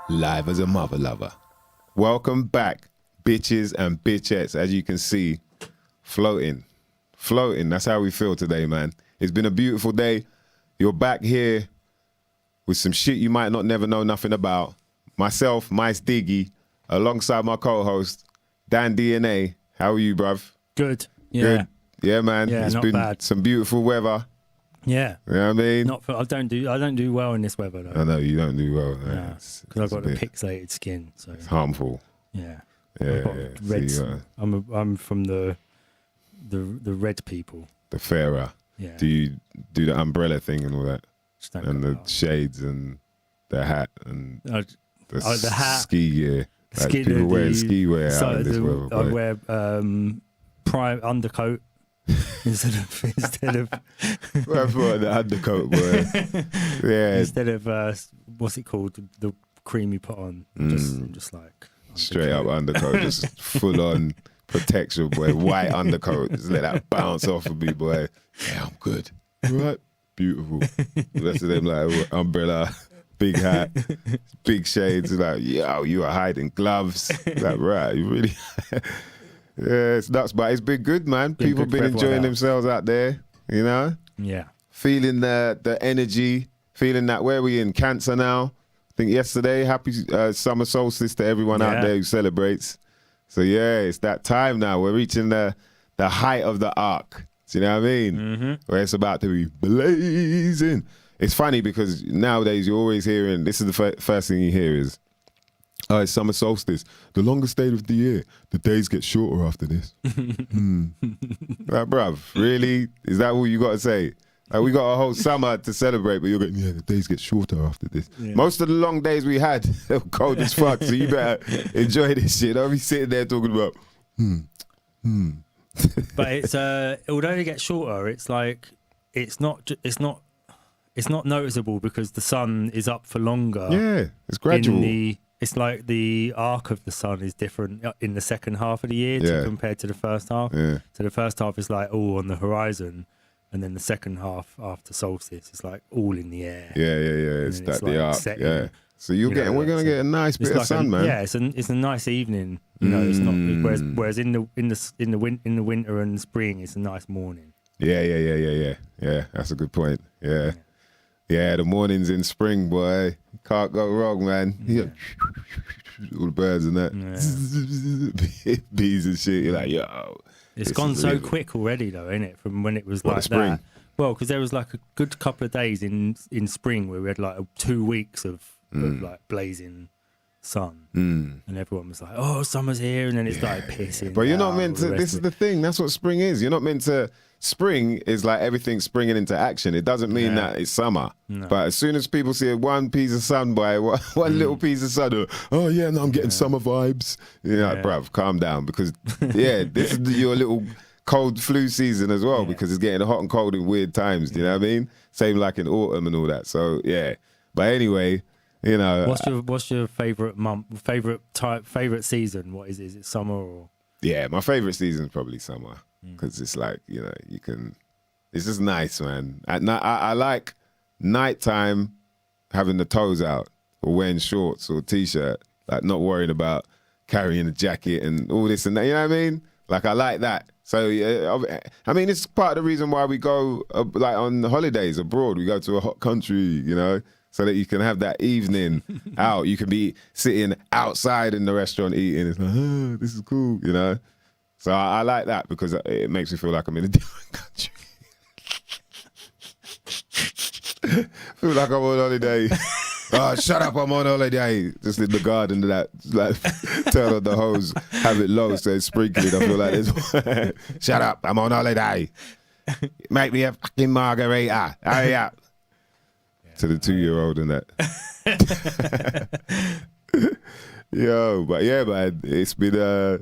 Live as a mother lover. Welcome back, bitches and bitchettes. As you can see, floating. That's how we feel today, man. It's been a beautiful day. You're back here with some shit you might not never know nothing about. Myself, MYSDIGGI, alongside my co-host, Dan DNA. How are you, bruv? Good. Yeah. Good. Yeah, man. Yeah, it's not been bad. some beautiful weather. Yeah. You know what I mean? I don't do well in this weather though. I know you don't do well. Yeah, because I've got a pixelated skin, so it's harmful. Yeah. Yeah. Red. So I'm from the red people. the fairer. Yeah. Do you do the umbrella thing and all that? Just don't And go the out. shades and the hat and the hat, ski gear. Like people wearing ski wear out in this weather. I wear prime undercoat instead of I thought the undercoat, boy. Yeah. instead of what's it called, the cream you put on. Just like Straight up undercoat, just full on protection, boy. White undercoat, just let that bounce off of me, boy. Yeah, I'm good. You right? Beautiful. The rest of them like umbrella, big hat, big shades. Like, yo, you are hiding gloves. Like, right, you really. Yeah, it's nuts, but it's been good, man. People been enjoying themselves out there, you know? Yeah. Feeling the energy, feeling that, where we in Cancer now? I think yesterday, happy summer solstice to everyone out there who celebrates. So yeah, it's that time now. We're reaching the height of the arc. Do you know what I mean? Mm-hmm. Where it's about to be blazing. It's funny because nowadays you're always hearing, this is the first thing you hear is, oh, it's summer solstice, the longest day of the year. The days get shorter after this. Like, bruv, really? Is that all you got to say? Like, we got a whole summer to celebrate, but you're going, yeah, the days get shorter after this. Yeah. Most of the long days we had, they were cold as fuck, so you better enjoy this shit. Don't be sitting there talking about, But it's although it gets shorter, it's like it's not noticeable because the sun is up for longer. Yeah, it's gradual. It's like the arc of the sun is different in the second half of the year compared to the first half. Yeah. So the first half is like all on the horizon, and then the second half after solstice is like all in the air. Yeah. It's that the arc. setting. Yeah. So we're gonna get a nice bit of sun, man. Yeah, it's a nice evening. You know, it's not whereas in the winter and spring, it's a nice morning. Yeah. That's a good point. Yeah. Yeah, the mornings in spring, boy, can't go wrong, man. Yeah. All the birds and that, bees and shit. You're like, yo, it's gone so quick already, though, isn't it? From when it was like spring? That. Well, because there was like a good couple of days in spring where we had like 2 weeks of like blazing sun, and everyone was like, "Oh, summer's here," and then it started pissing. But you're not meant to. This is the thing. That's what spring is. You're not meant to. Spring is like everything springing into action. It doesn't mean that it's summer. No. But as soon as people see one piece of sun by one little piece of sun, oh yeah, no, I'm getting summer vibes. You know, like, bruv, calm down, because this is your little cold flu season as well, because it's getting hot and cold in weird times. Do you know what I mean? Same like in autumn and all that. So yeah. But anyway, you know, what's your favorite month? Favorite season? What is it? Is it summer or? Yeah, my favorite season is probably summer. Because it's like, you know, it's just nice, man. I like nighttime having the toes out or wearing shorts or t-shirt, like not worrying about carrying a jacket and all this and that, you know what I mean? Like, I like that. So, yeah, I mean, it's part of the reason why we go, like, on holidays abroad. We go to a hot country, you know, so that you can have that evening out. You can be sitting outside in the restaurant eating. It's like, oh, this is cool, you know? So I like that because it makes me feel like I'm in a different country. Feel like I'm on holiday. Oh, shut up, I'm on holiday. Just in the garden, that like tell the hose, have it low so it's sprinkling. I feel like this. Shut up, I'm on holiday. Make me a fucking margarita. Hurry up. To the 2-year-old and that. Yo, but yeah, man, it's been a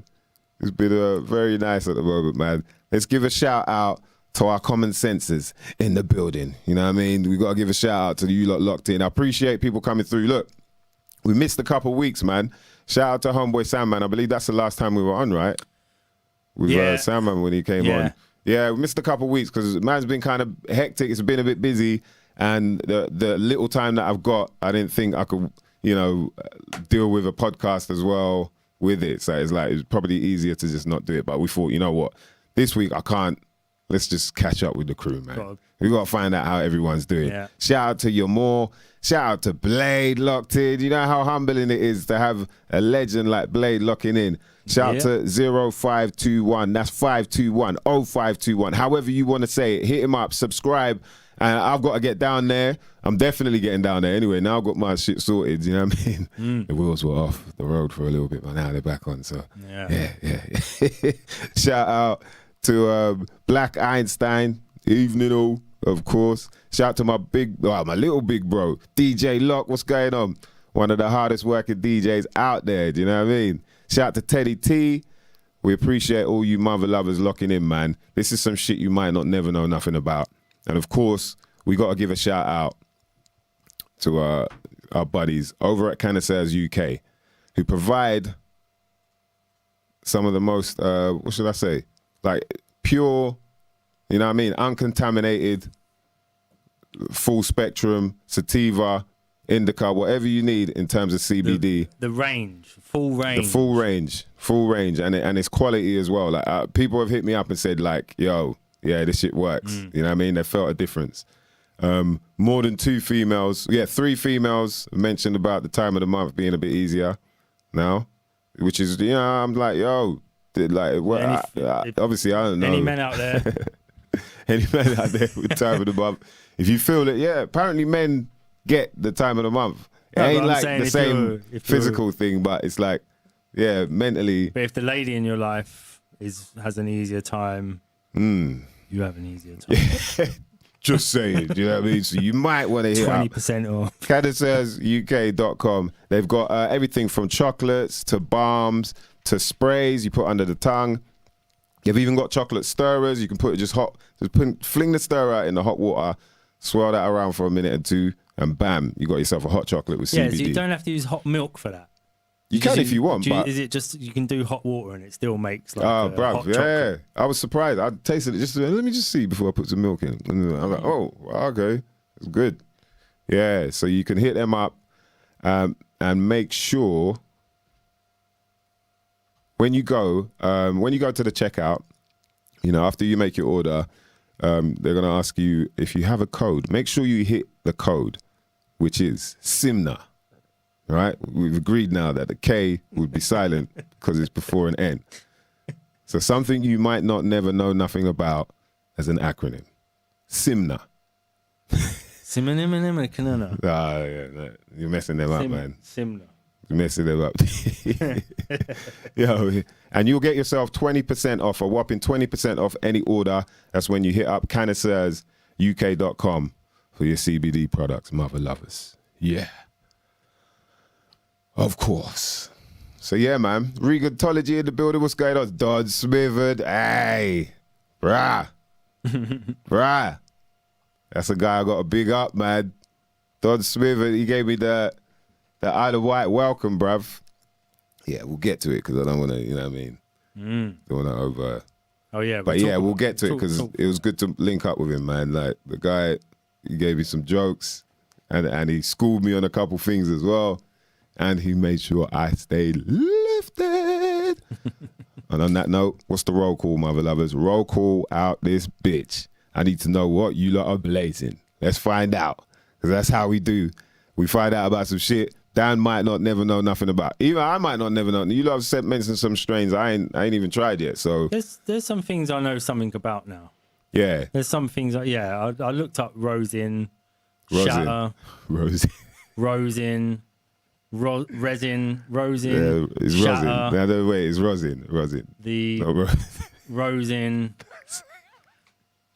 very nice at the moment, man. Let's give a shout out to our common senses in the building. You know what I mean? We got to give a shout out to you lot locked in. I appreciate people coming through. Look, we missed a couple weeks, man. Shout out to homeboy Sandman. I believe that's the last time we were on, right? With Sandman when he came on. Yeah, we missed a couple weeks because man's been kind of hectic. It's been a bit busy. And the little time that I've got, I didn't think I could, deal with a podcast as well with it. So it's probably easier to just not do it. But we thought, you know what? This week I can't. Let's just catch up with the crew, man. We got to find out how everyone's doing. Yeah. Shout out to Yamor. Shout out to Blade locked in. You know how humbling it is to have a legend like Blade locking in. Shout out to 0521. That's 521 0521. However you want to say it, hit him up, subscribe. And I've got to get down there. I'm definitely getting down there anyway. Now I've got my shit sorted, you know what I mean? The wheels were off the road for a little bit, but now they're back on. So yeah. Shout out to Black Einstein, evening all, of course. Shout out to my little big bro, DJ Lock. What's going on? One of the hardest working DJs out there, do you know what I mean? Shout out to Teddy T. We appreciate all you mother lovers locking in, man. This is some shit you might not never know nothing about. And of course, we got to give a shout out to our buddies over at Canisters UK, who provide some of the most, what should I say, like pure, you know what I mean, uncontaminated, full spectrum, sativa, indica, whatever you need in terms of CBD. The range, full range. The full range, and it's quality as well. Like people have hit me up and said like, yo, yeah, this shit works. You know what I mean? They felt a difference. More than 3 females mentioned about the time of the month being a bit easier now, which is, I'm like, yo, obviously I don't know. Any men out there? Any men out there with time of the month? If you feel it, apparently men get the time of the month. It ain't like the same physical thing, but it's like, mentally. But if the lady in your life has an easier time, you have an easier time. Just saying, do you know what I mean? So you might want to hit 20% off. CanistesUK.com. They've got everything from chocolates to balms to sprays you put under the tongue. You've even got chocolate stirrers. You can put it fling the stirrer out in the hot water, swirl that around for a minute or two, and bam, you got yourself a hot chocolate with CBD. Yeah, so you don't have to use hot milk for that. You can if you want, but is it just you can do hot water and it still makes like hot chocolate? Yeah. I was surprised. I tasted it let me just see before I put some milk in. And I'm like, oh, okay, it's good. Yeah, so you can hit them up and make sure when you go to the checkout, after you make your order, they're gonna ask you if you have a code. Make sure you hit the code, which is SIMNA. Right, we've agreed now that the K would be silent because it's before an N. So something you might not never know nothing about as an acronym. SIMNA. You're messing them up, man. SIMNA. You're messing them up. And you'll get yourself 20% off, a whopping 20% off any order. That's when you hit up CanistersUK.com for your CBD products, mother lovers. Yeah. Of course. So yeah, man. Regatology in the building. What's going on? Dodge Smithered. Hey. Brah. That's a guy I got to big up, man. Dodge Smithered. He gave me the Isle of Wight welcome, bruv. Yeah, we'll get to it because I don't want to, you know what I mean? Don't want to over... Oh, yeah. But we'll get to it because it was good to link up with him, man. Like, the guy, he gave me some jokes and he schooled me on a couple things as well. And he made sure I stayed lifted. And on that note, what's the roll call, mother lovers? Roll call out this bitch. I need to know what you lot are blazing. Let's find out. Because that's how we do. We find out about some shit Dan might not never know nothing about. Even I might not never know. You lot have mentioned some strains I ain't even tried yet. So there's some things I know something about now. Yeah. There's some things I looked up Rosin, Shatter. Rosin. rosin, resin, Yeah, it's rosin. shatter, No, wait, it's rosin. Rosin. the No, rosin.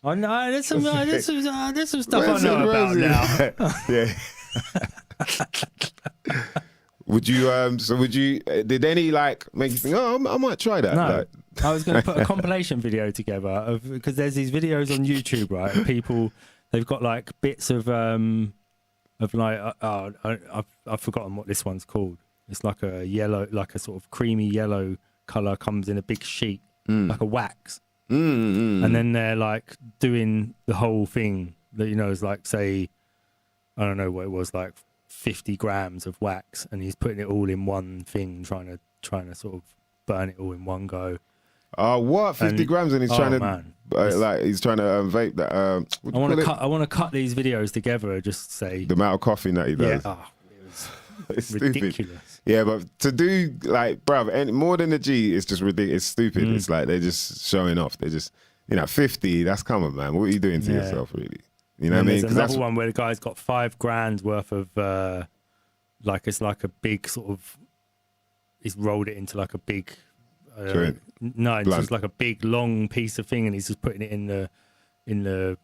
Oh no, there's some stuff Where's I know it, about rosin? now. Yeah. Would you? Did any like make you think? Oh, I might try that. No, Like, I was going to put a compilation video together because there's these videos on YouTube, right? Of people, they've got like bits of like I've forgotten what this one's called. It's like a yellow, like a sort of creamy yellow color, comes in a big sheet, like a wax, and then they're like doing the whole thing. That is like, say, I don't know what it was, like 50 grams of wax, and he's putting it all in one thing, trying to sort of burn it all in one go. what? 50 grams, and he's trying to man. he's trying to vape that. I want to cut these videos together and just say the amount of coughing that he does. Yeah, it was It's ridiculous. stupid. Yeah, but to do like, bruv, and more than a G, it's just ridiculous. It's stupid. It's like they're just showing off. They're just, 50. That's common, man. What are you doing to yourself, really? You know what I mean? There's another one where the guy's got $5,000 worth of it's like a big sort of. He's rolled it into like a big. No, it's just like a big long piece of thing, and he's just putting it in the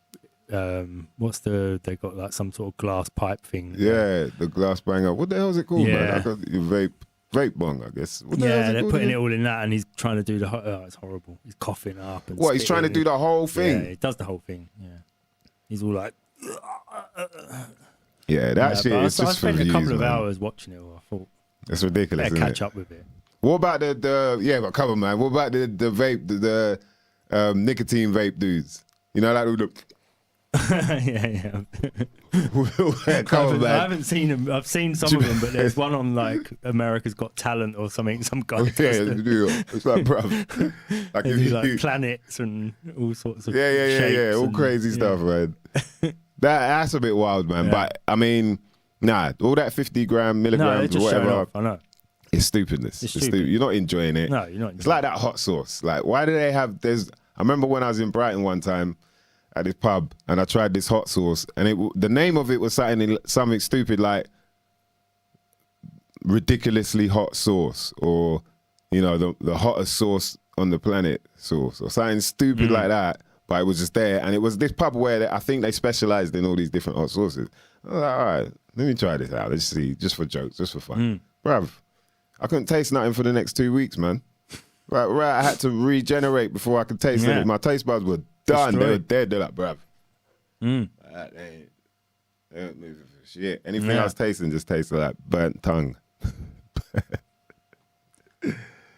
they got like some sort of glass pipe thing. Yeah, the glass banger. What the hell is it called, man? Yeah. I got your vape bong, I guess. What the hell is it They're called putting again? it all in that, and he's trying to do the. It's horrible. He's coughing up. And What, he's trying to do the whole thing? Yeah, he does the whole thing. Yeah, he's all like. Yeah, that shit is I just for spent a views, couple of man. hours watching it. I thought That's ridiculous, better isn't catch it? up with it. What about but come on, man. What about the vape, the nicotine vape dudes? Like the yeah. come on, I man. haven't seen them. I've seen some of them, but there's one on like America's Got Talent or something. Some guy. It's like, bruv. Like, They do like planets and all sorts of shapes all and- crazy stuff, man. That's a bit wild, man. Yeah. But I mean, all that 50 No, milligrams they're or just showing whatever. off. I know. It's stupidness. It's It's stupid. stupid. You're not enjoying it. No, you're not. It's like that hot sauce. Like, why do they have? I remember when I was in Brighton one time at this pub, and I tried this hot sauce, and the name of it was something stupid like ridiculously hot sauce, or the hottest sauce on the planet sauce, or something stupid like that. But it was just there, and it was this pub where I think they specialized in all these different hot sauces. I was like, all right, let me try this out. Let's see, just for jokes, just for fun. Bruv, I couldn't taste nothing for the next 2 weeks, man. Right, I had to regenerate before I could taste it. My taste buds were done. They were dead. They're like, bruv. They ain't moving for shit. Anything I was tasting just tasted like burnt tongue.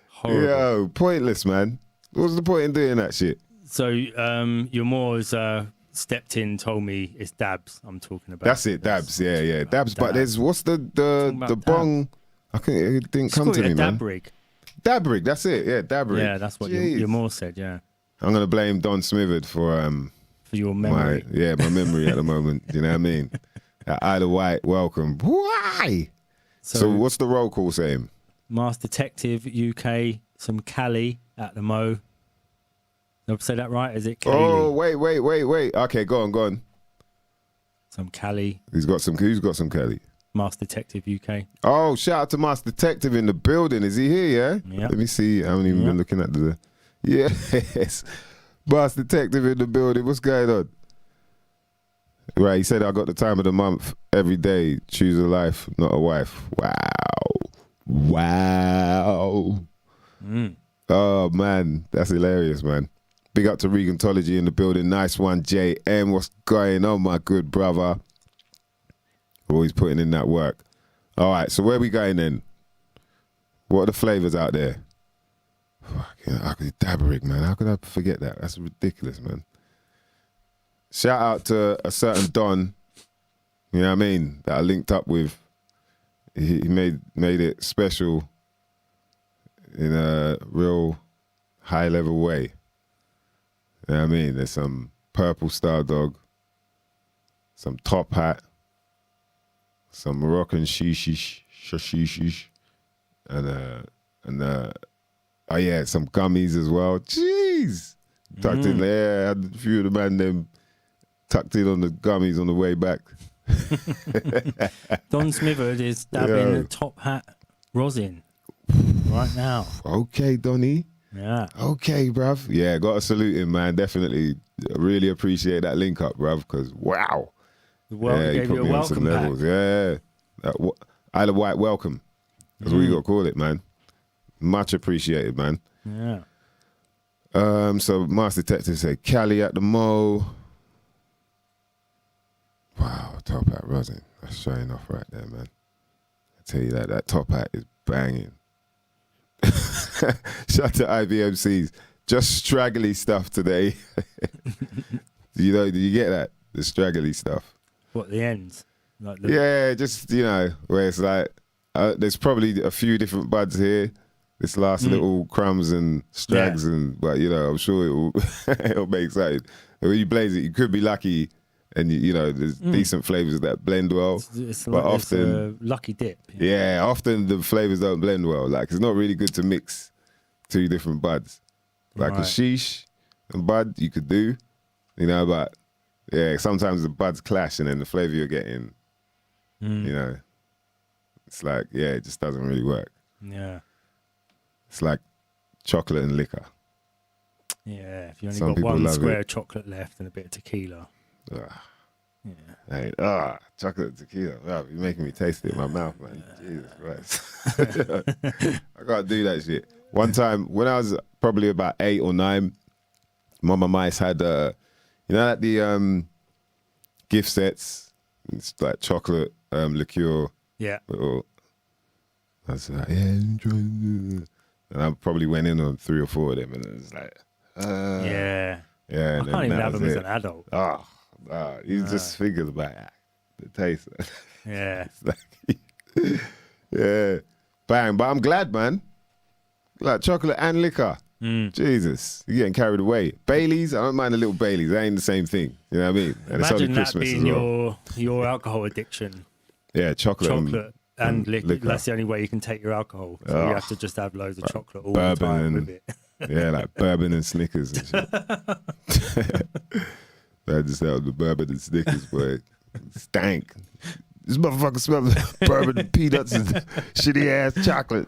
Horrible. Yo, pointless, man. What was the point in doing that shit? So your Moors stepped in, told me it's dabs I'm talking about. That's it, dabs. Yeah, dabs. But dabs. there's what's the about bong? It didn't come to me, man. Dab rig. Dab rig. That's it. Yeah, dab rig. Yeah, that's what your Moor said. Yeah, I'm gonna blame Don Smithard for your memory. my memory at the moment. You know what I mean? Ida White, welcome. Why? So what's the roll call saying? Mass Detective UK, some Cali at the Mo. Did I say that right? Is it Cali? Oh, wait. Okay, go on. Some Cali. Who's got some Kelly? Mass Detective UK. Oh, shout out to Mass Detective in the building. Is he here, yeah? Yeah. Let me see. I haven't even been looking at the... Yes. Mass Detective in the building. What's going on? Right, he said, I got the time of the month every day. Choose a life, not a wife. Wow. Oh, man. That's hilarious, man. Big up to Regantology in the building. Nice one, JM. What's going on, my good brother? Always putting in that work. All right, so where we going then? What are the flavors out there? Fucking Dabberig, man. How could I forget that? That's ridiculous, man. Shout out to a certain Don, you know what I mean, that I linked up with. He made it special in a real high level way. You know what I mean? There's some purple Star Dog, some top hat, some Moroccan shishish, and oh yeah, some gummies as well. Jeez, tucked in there. Had a few of the man them tucked in on the gummies on the way back. Don Smitherd is dabbing a top hat rosin right now. Okay, Donny. Yeah. Okay, bruv. Yeah, got to salute him, man. Definitely really appreciate that link up, bruv, because wow. Well, he gave put you a me on welcome some pack. levels. Yeah. Isle of Wight welcome. That's what you got to call it, man. Much appreciated, man. Yeah. So Master Detective said, Cali at the Mo. Wow, top hat rosin. That's showing off right there, man. I tell you that top hat is banging. Shout to IBMCs. Just straggly stuff today. Do you get that? The straggly stuff. What, the ends? Like Yeah, just, where it's like, there's probably a few different buds here. This last little crumbs and strags, but I'm sure it'll make something. And when you blaze it, you could be lucky, and there's decent flavors that blend well. It's but often, it's a lucky dip. Yeah, often the flavors don't blend well. Like, it's not really good to mix two different buds. Like a sheesh and bud, you could do, but yeah, sometimes the buds clash, and then the flavor you're getting, it's like, it just doesn't really work. Yeah. It's like chocolate and liquor. Yeah, if you only Some got one people square love of chocolate left and a bit of tequila. Hey, chocolate and tequila. Wow, you're making me taste it in my mouth, man. Jesus Christ. I can't do that shit. One time, when I was probably about 8 or 9, Mama Mice had, like the gift sets. It's like chocolate, liqueur. Yeah. I was like, enjoy. And I probably went in on 3 or 4 of them, and it was like, yeah. Yeah. I can't even have them as an adult. You just figure about the taste. Yeah. It's like, yeah. Bang. But I'm glad, man. Like chocolate and liquor. Jesus. You're getting carried away. Baileys, I don't mind a little Baileys. That ain't the same thing. You know what I mean? And Imagine it's only that Christmas being as well. your alcohol addiction. Yeah, chocolate And liquor. That's the only way you can take your alcohol. So you have to just have loads of chocolate all the time with it. Yeah, like bourbon and Snickers and shit. I just had the bourbon and Snickers, boy. Stank. This motherfucker smells like bourbon and peanuts and shitty ass chocolate.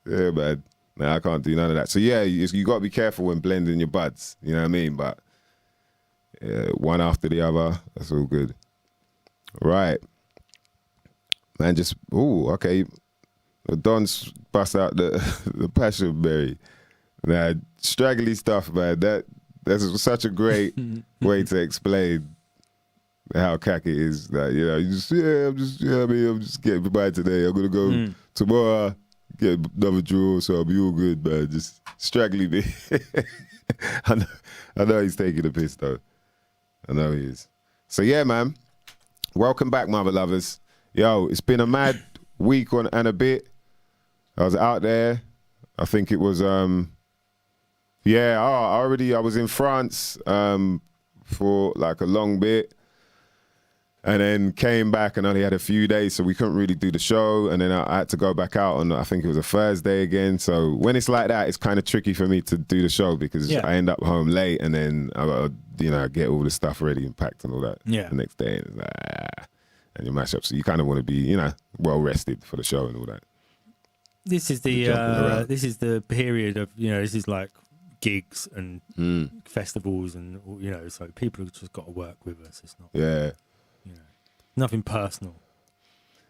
Yeah, man. Nah, I can't do none of that. So yeah, you got to be careful when blending your buds. You know what I mean? But one after the other, that's all good. Right. Man, okay. Don's bust out the passion berry. Now, straggly stuff, man. That's such a great way to explain how cack it is. That I'm just getting by today. I'm gonna go tomorrow, get another draw, so I'll be all good, man. Just straggly me. I know he's taking the piss though. I know he is. So yeah, man. Welcome back, mother lovers. Yo, it's been a mad week and a bit. I was out there. I think it was, I was in France for like a long bit, and then came back and only had a few days, so we couldn't really do the show. And then I had to go back out on, I think it was a Thursday again. So when it's like that, it's kind of tricky for me to do the show because I end up home late, and then I get all the stuff ready and packed and all that the next day. And it's like, and you mash up. So you kind of want to be, well rested for the show and all that. This is the period of, this is like gigs and festivals and, so people have just got to work with us. It's not, nothing personal.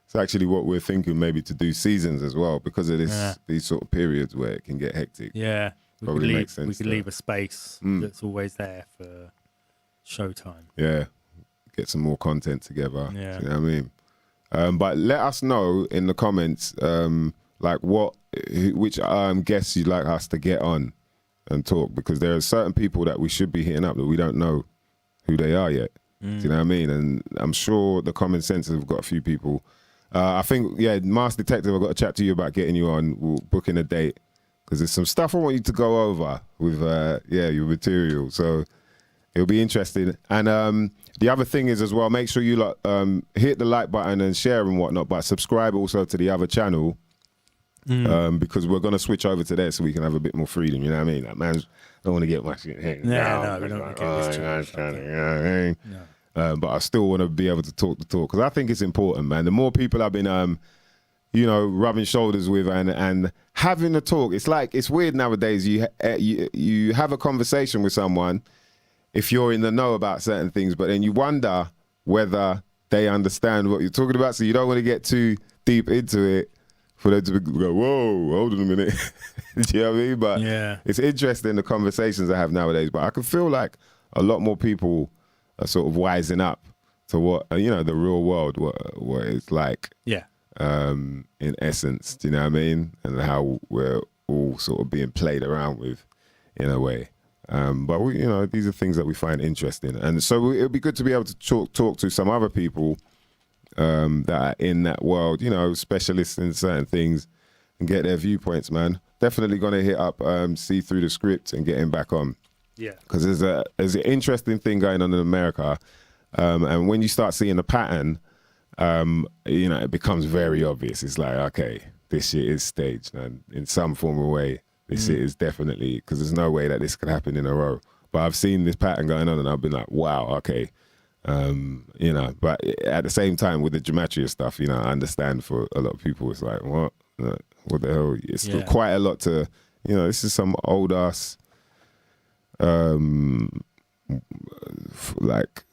It's actually what we're thinking maybe to do seasons as well because of these sort of periods where it can get hectic. Yeah. Probably makes sense. We could leave a space that's always there for showtime. Yeah. Get some more content together. Yeah. You know what I mean? But let us know in the comments, which guests you'd like us to get on and talk, because there are certain people that we should be hitting up that we don't know who they are yet. Do you know what I mean? And I'm sure the Common Sense have got a few people. I think, Master Detective, I've got to chat to you about getting you on. We'll book in a date because there's some stuff I want you to go over with, your material. So it'll be interesting. And the other thing is as well, make sure you hit the like button and share and whatnot, but subscribe also to the other channel because we're going to switch over to there so we can have a bit more freedom. You know what I mean? Like, man, I don't want to get my shit hanging down. No, we don't want to get this but I still want to be able to talk the talk because I think it's important, man. The more people I've been, you know, rubbing shoulders with and having a talk. It's like, it's weird nowadays. You have a conversation with someone if you're in the know about certain things, but then you wonder whether they understand what you're talking about. So you don't want to get too deep into it for them to go, whoa, hold on a minute. Do you know what I mean? But yeah, it's interesting the conversations I have nowadays. But I can feel like a lot more people are sort of wising up to what, you know, the real world, what it's like. Yeah. In essence, do you know what I mean? And how we're all sort of being played around with in a way. But we, you know, these are things that we find interesting. And so it'd be good to be able to talk to some other people that are in that world, you know, specialists in certain things and get their viewpoints, man. Definitely going to hit up See Through the Script and get him back on. Yeah. Because there's an interesting thing going on in America. And when you start seeing the pattern, you know, it becomes very obvious. It's like, okay, this shit is staged, and in some form or way, this shit is definitely, because there's no way that this could happen in a row. But I've seen this pattern going on, and I've been like, wow, okay, you know. But at the same time, with the gematria stuff, you know, I understand for a lot of people, it's like, what the hell? It's quite a lot to, you know. This is some old ass, like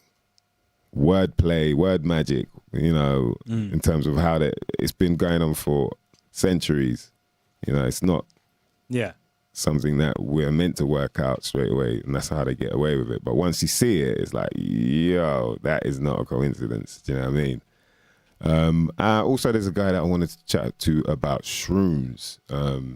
wordplay, word magic, you know, in terms of how it's been going on for centuries. You know, it's not something that we're meant to work out straight away, and that's how they get away with it. But once you see it, it's like, yo, that is not a coincidence. Do you know what I mean? Also, there's a guy that I wanted to chat to about shrooms.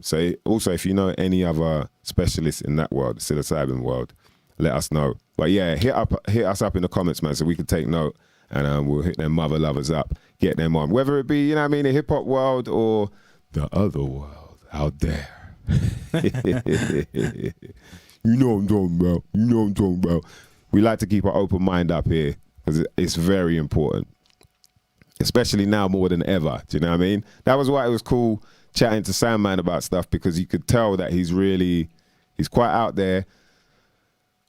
So also, if you know any other specialists in that world, the psilocybin world, let us know. But yeah, hit us up in the comments, man, so we can take note, and we'll hit them mother lovers up, get them on. Whether it be, you know what I mean, the hip hop world or the other world out there. You know what I'm talking about. You know what I'm talking about. We like to keep an open mind up here because it's very important, especially now more than ever. Do you know what I mean? That was why it was cool chatting to Sandman about stuff, because you could tell that he's quite out there.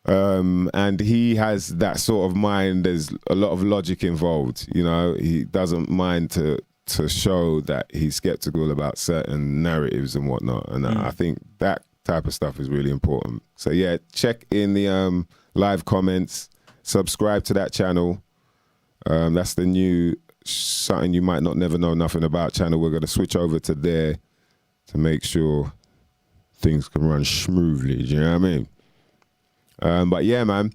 And he has that sort of mind. There's a lot of logic involved. You know, he doesn't mind to show that he's skeptical about certain narratives and whatnot. And I think that type of stuff is really important. So yeah, check in the live comments, subscribe to that channel. That's the new something you might not never know nothing about channel. We're going to switch over to there to make sure things can run smoothly. Do you know what I mean? But yeah, man.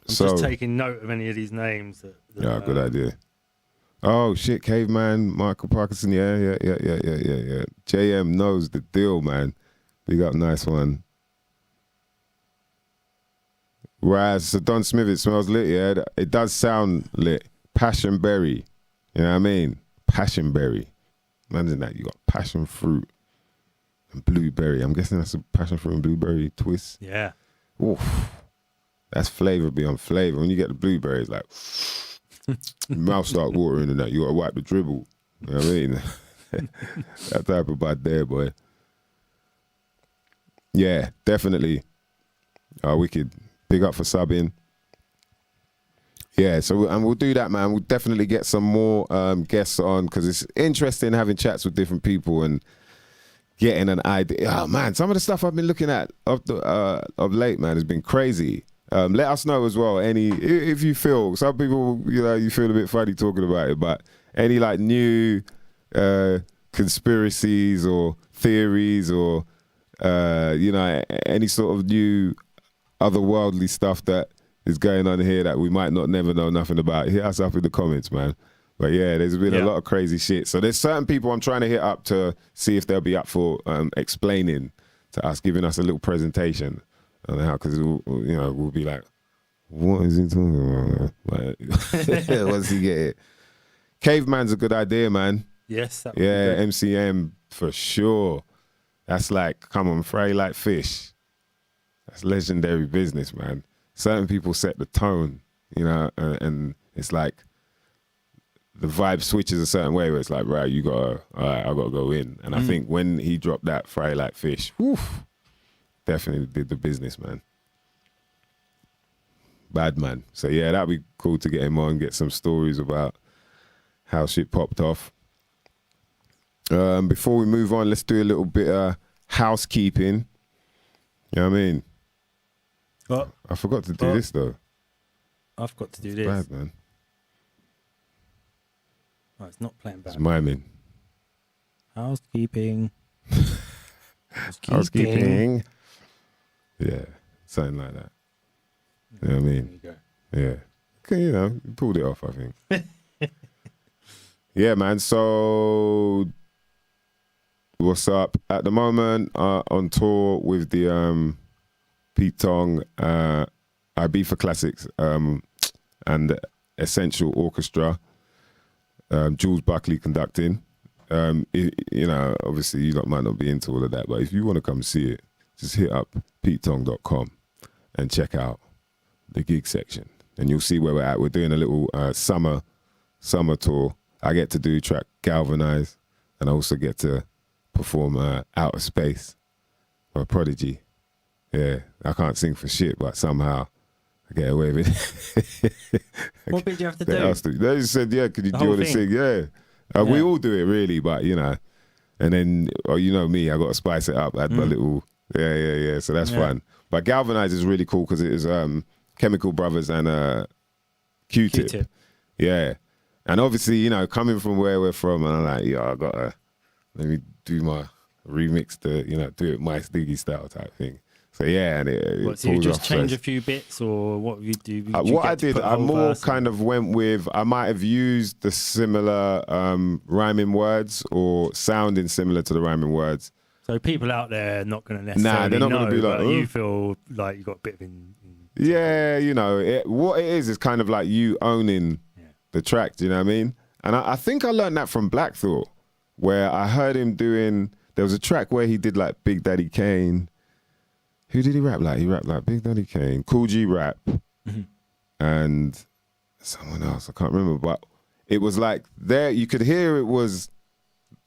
I'm just taking note of any of these names. Yeah, good idea. Oh shit, Caveman, Michael Parkinson, yeah. JM knows the deal, man. Big up, nice one. Raz, so Don Smith, it smells lit, yeah. It does sound lit. Passion berry, you know what I mean? Passion berry. Imagine that, you got passion fruit and blueberry. I'm guessing that's a passion fruit and blueberry twist. Yeah. Oof, that's flavor beyond flavor. When you get the blueberries, like your mouth start watering and that. You gotta wipe the dribble. You know what I mean? That type of bad there, boy. Yeah, definitely. Wicked. Big up for subbing. Yeah, so and we'll do that, man. We'll definitely get some more guests on, because it's interesting having chats with different people and getting an idea. Oh man, some of the stuff I've been looking at of late, man, has been crazy. Let us know as well. If you feel, some people, you know, you feel a bit funny talking about it, but any like new conspiracies or theories or you know, any sort of new otherworldly stuff that is going on here that we might not never know nothing about, hit us up in the comments, man. But yeah, there's been a lot of crazy shit. So there's certain people I'm trying to hit up to see if they'll be up for explaining to us, giving us a little presentation on how, because you know, we'll be like, what is he talking about? Like, what's he getting? Caveman's a good idea, man. Yes. Yeah, MCM for sure. That's like, come on, fry like fish. That's legendary business, man. Certain people set the tone, you know, and it's like, the vibe switches a certain way where it's like, right, I gotta go in. And I think when he dropped that fry like fish, definitely did the business, man. bad man. So yeah, that'd be cool to get him on, get some stories about how shit popped off. Before we move on, let's do a little bit of housekeeping. You know what I mean? Oh, I forgot to do this though. I've got to do It's this. bad, man. Oh, it's not playing back. It's miming. Housekeeping. Housekeeping. Yeah, something like that. You know what I mean? There you go. Yeah. Okay, you know, you pulled it off, I think. Yeah, man. So, what's up? At the moment, on tour with the Pete Tong, Ibiza Classics, and Essential Orchestra. Jules Buckley conducting. You know, obviously you lot might not be into all of that, but if you want to come see it, just hit up pt.46 and check out the gig section, and you'll see where we're at. We're doing a little summer tour. I get to do track Galvanize, and I also get to perform Outer Space by Prodigy. Yeah, I can't sing for shit, but somehow I get away with it. What bit do you have to do? They just said, yeah, could you The do whole all the thing? sing? Yeah. We all do it really, but you know, and then, you know me, I got to spice it up, add my little, yeah. So that's fun. But Galvanize is really cool because it is Chemical Brothers and Q-Tip. Yeah. And obviously, you know, coming from where we're from, and I'm like, yeah, let me do my remix, do it MYSDIGGI style type thing. So yeah, and it So you pulls just off change first. a few bits, or what you do? What I did, I more kind of went with, I might have used the similar rhyming words or sounding similar to the rhyming words. So people out there are not going to necessarily they're not know, gonna be like, but "Oh." you feel like you got a bit of Yeah, you know, what it is kind of like you owning the track, do you know what I mean? And I think I learned that from Black Thought, where I heard him doing, there was a track where he did like Big Daddy Kane. Who did he rap like? He rapped like Big Daddy Kane, Cool G rap, and someone else, I can't remember, but it was like there, you could hear it was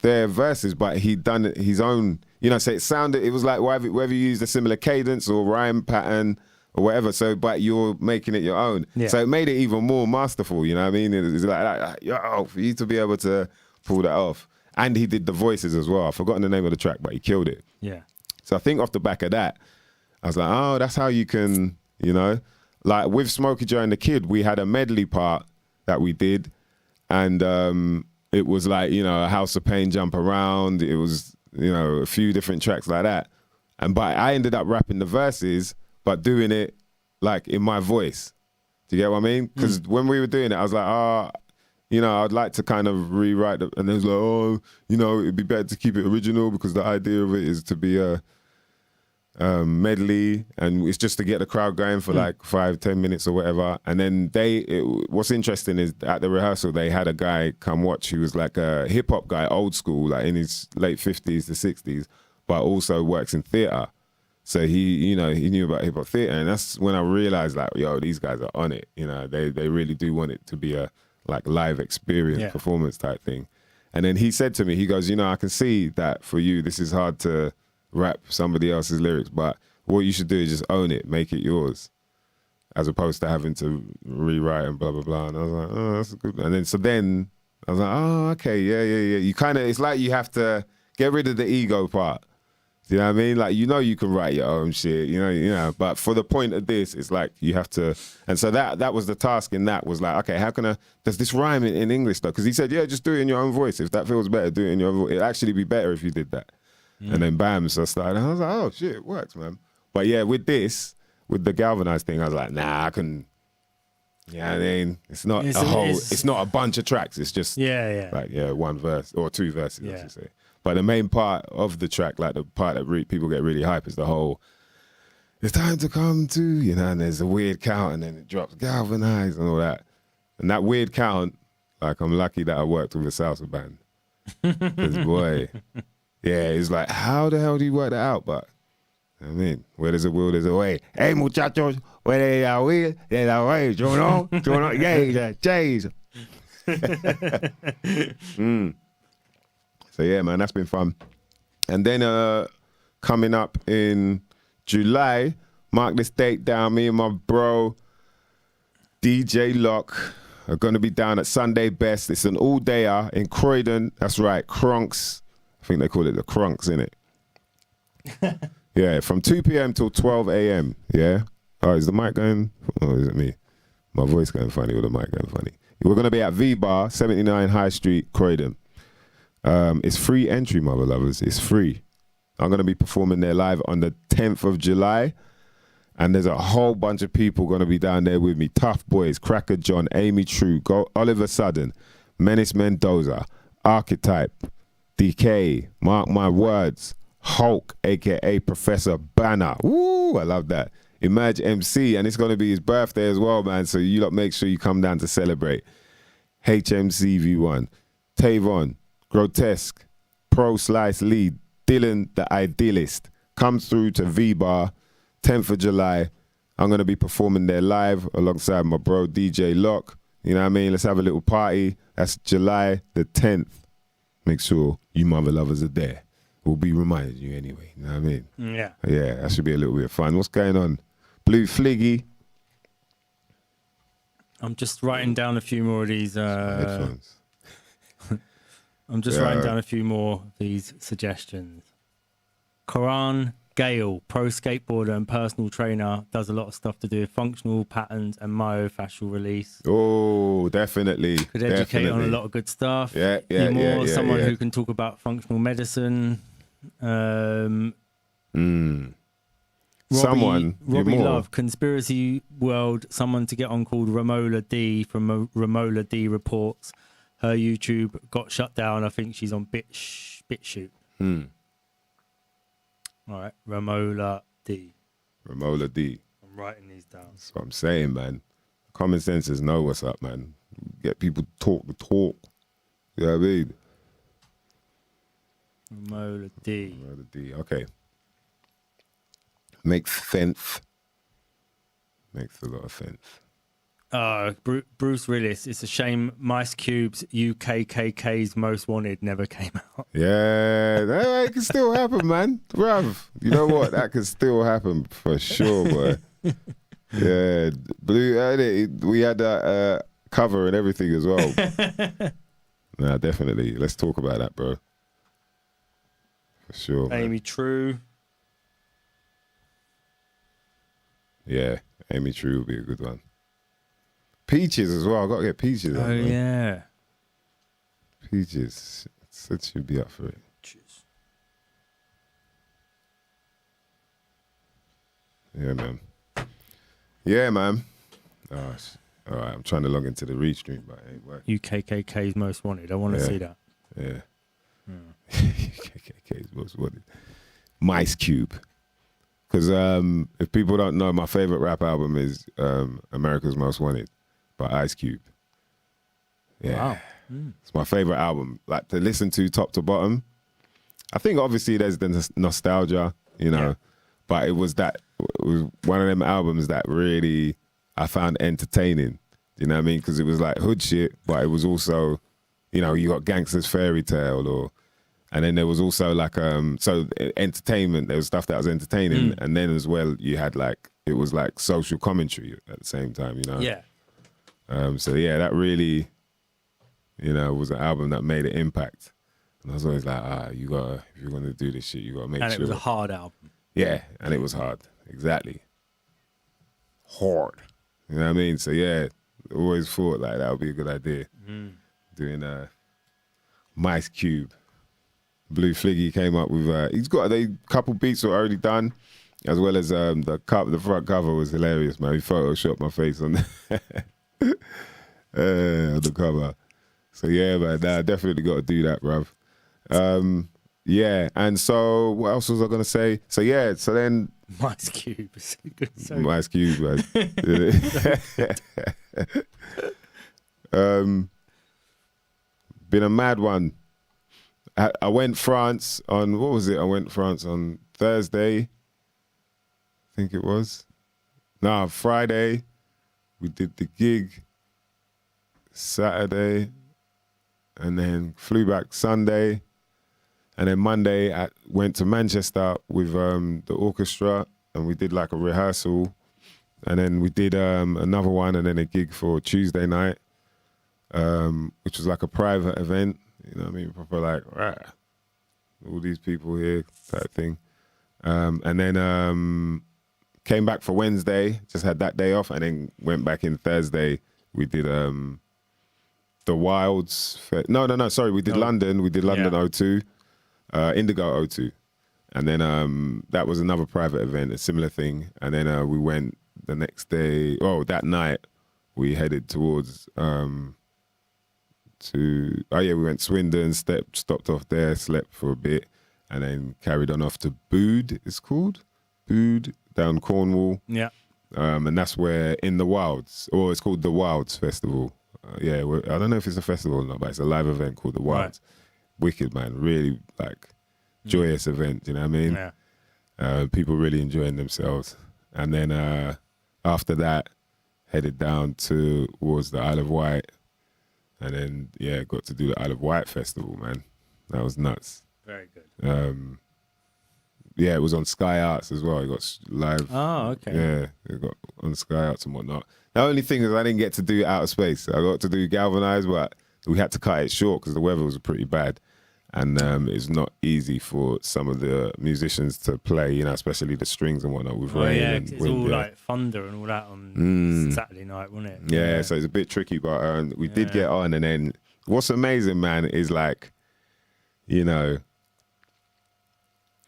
their verses, but he'd done it his own, you know, so it was like whether you used a similar cadence or rhyme pattern or whatever, so, but you're making it your own. Yeah. So it made it even more masterful, you know what I mean? It was like, yo, for you to be able to pull that off. And he did the voices as well. I've forgotten the name of the track, but he killed it. Yeah. So I think off the back of that, I was like, oh, that's how you can, you know, like with Smokey Joe and the Kid, we had a medley part that we did, and it was like, you know, a House of Pain, Jump Around. It was, you know, a few different tracks like that. But I ended up rapping the verses, but doing it like in my voice. Do you get what I mean? Because when we were doing it, I was like, you know, I'd like to kind of rewrite it. And it was like, oh, you know, it'd be better to keep it original because the idea of it is to be a medley, and it's just to get the crowd going for like 5-10 minutes or whatever. And then what's interesting is at the rehearsal, they had a guy come watch who was like a hip hop guy, old school, like in his late 50s to 60s, but also works in theater. So he knew about hip hop theater, and that's when I realized like, yo, these guys are on it. You know, they really do want it to be a like live experience, performance type thing. And then he said to me, he goes, you know, I can see that for you, this is hard to rap somebody else's lyrics, but what you should do is just own it, make it yours, as opposed to having to rewrite and blah blah blah. And I was like, oh, that's a good one. And then I was like, oh, okay, yeah. You kind of, it's like you have to get rid of the ego part. Do you know what I mean? Like, you know, you can write your own shit, you know. But for the point of this, it's like you have to. And so that was the task. In that was like, okay, how can does this rhyme in English though? Because he said, yeah, just do it in your own voice. If that feels better, do it in your own voice. It'd actually be better if you did that. And then bam, so I started. And I was like, oh shit, it works, man. But yeah, with the galvanized thing, I was like, nah, I couldn't. Yeah, I mean, it's not it's not a bunch of tracks. It's just like one verse or two verses, I should say. But the main part of the track, like the part that people get really hype, is the whole, it's time to come to, you know, and there's a weird count, and then it drops galvanized and all that. And that weird count, like, I'm lucky that I worked with a salsa band. Because boy, yeah, it's like, how the hell do you work that out? But I mean, where there's a will, there's a way. Hey, muchachos, where there's a will, there's a way. You know? Yeah, Jay's. So yeah, man, that's been fun. And then coming up in July, mark this date down, me and my bro DJ Lock are going to be down at Sunday Best. It's an all-dayer in Croydon. That's right, Cronks. I think they call it the Cronks, innit? Yeah, from 2 p.m. till 12 a.m. Yeah. Oh, is the mic going? Oh, is it me? My voice going funny or the mic going funny? We're going to be at V-Bar, 79 High Street, Croydon. It's free entry, mother lovers. It's free. I'm going to be performing there live on the 10th of July. And there's a whole bunch of people going to be down there with me. Tough Boys, Cracker John, Amy True, Oliver Sudden, Menace Mendoza, Archetype, DK, Mark My Words, Hulk, a.k.a. Professor Banner. Woo, I love that. Emerge MC, and it's going to be his birthday as well, man. So you lot make sure you come down to celebrate. HMC V1, Tavon, Grotesque, Pro Slice Lead, Dylan the Idealist. Come through to V-Bar, 10th of July. I'm going to be performing there live alongside my bro DJ Lock. You know what I mean? Let's have a little party. That's July the 10th. Make sure you mother lovers are there. We'll be reminding you anyway. You know what I mean? Yeah. Yeah, that should be a little bit of fun. What's going on? Blue Fliggy. I'm just writing down a few more of these. Headphones. I'm just writing down a few more of these suggestions. Karan Gale, pro skateboarder and personal trainer, does a lot of stuff to do with functional patterns and myofascial release. Oh, definitely. Could educate on a lot of good stuff. Yeah. Someone who can talk about functional medicine. Someone. Robbie Love, Conspiracy World, someone to get on called Romola D from Romola D Reports. Her YouTube got shut down. I think she's on BitShoot. All right, Romola D. Romola D. I'm writing these down. That's what I'm saying, man. Common senses know what's up, man. Get people to talk the talk. You know what I mean? Romola D. Romola D. Okay. Makes sense. Makes a lot of sense. Bruce Willis. It's a shame Mice Cube's UKKK's Most Wanted never came out. Yeah, that can still happen, man. Bruv, you know what? That can still happen for sure, boy. Yeah, we had that cover and everything as well. Nah, definitely. Let's talk about that, bro. For sure, man. Amy True. Yeah, Amy True would be a good one. Peaches as well. I got to get Peaches on, man. Yeah. Peaches. Said she'd be up for it. Cheers. Yeah, man. Yeah, man. Oh, all right, I'm trying to log into the Restream, but it ain't working. UKKK's Most Wanted. I want to see that. Yeah. UKKK's Most Wanted. Mice Cube. Because if people don't know, my favorite rap album is America's Most Wanted by Ice Cube. Yeah. Wow. It's my favorite album. Like to listen to top to bottom. I think obviously there's the nostalgia, you know, but it was one of them albums that really I found entertaining. You know what I mean? Because it was like hood shit, but it was also, you know, you got Gangster's Fairy Tale and then there was also like so entertainment. There was stuff that was entertaining, and then as well you had like it was like social commentary at the same time. You know. Yeah. So yeah, that really, you know, was an album that made an impact. And I was always like, if you're gonna do this shit, you gotta make sure. And it was a hard album. Yeah, and it was hard. Exactly. Hard. You know what I mean? So yeah, always thought like that would be a good idea. Doing Mice Cube. Blue Fliggy came up with he's got a couple beats already done, as well as the front cover was hilarious, man. He photoshopped my face on the cover. So yeah, man, I definitely got to do that, bruv. Yeah, and so what else was I gonna say? So yeah, so then Mice Cube is a good song. Mice Cube, man. Been a mad one. I went France on, what was it? I went France on Thursday, I think it was. No, Friday. We did the gig Saturday, and then flew back Sunday. And then Monday, I went to Manchester with the orchestra, and we did like a rehearsal And then we did another one, and then a gig for Tuesday night, which was like a private event. You know what I mean? Proper like, right, all these people here type thing. And then came back for Wednesday, just had that day off, and then went back in Thursday. We did the Wilds. Sorry, we did London. We did London O2, Indigo O2. And then that was another private event, a similar thing. And then we went the next day, that night, we headed towards we went Swindon, stopped off there, slept for a bit, and then carried on off to Bude, it's called? Bude, down Cornwall. Yeah. And that's where In the Wilds, or it's called the Wilds Festival. I don't know if it's a festival or not, but it's a live event called the Wilds. Right. Wicked, man. Really, like, joyous event, you know what I mean? Yeah. People really enjoying themselves. And then after that, headed down towards the Isle of Wight. And then, got to do the Isle of Wight Festival, man. That was nuts. Very good. It was on Sky Arts as well. It got live. Oh, okay. Yeah, it got on Sky Arts and whatnot. The only thing is I didn't get to do Outer Space. I got to do Galvanize, but we had to cut it short because the weather was pretty bad. And it's not easy for some of the musicians to play, you know, especially the strings and whatnot with rain. Yeah, and it's wind, all like thunder and all that on Saturday night, wasn't it? Yeah, so it's a bit tricky, but we did get on. And then what's amazing, man, is like, you know,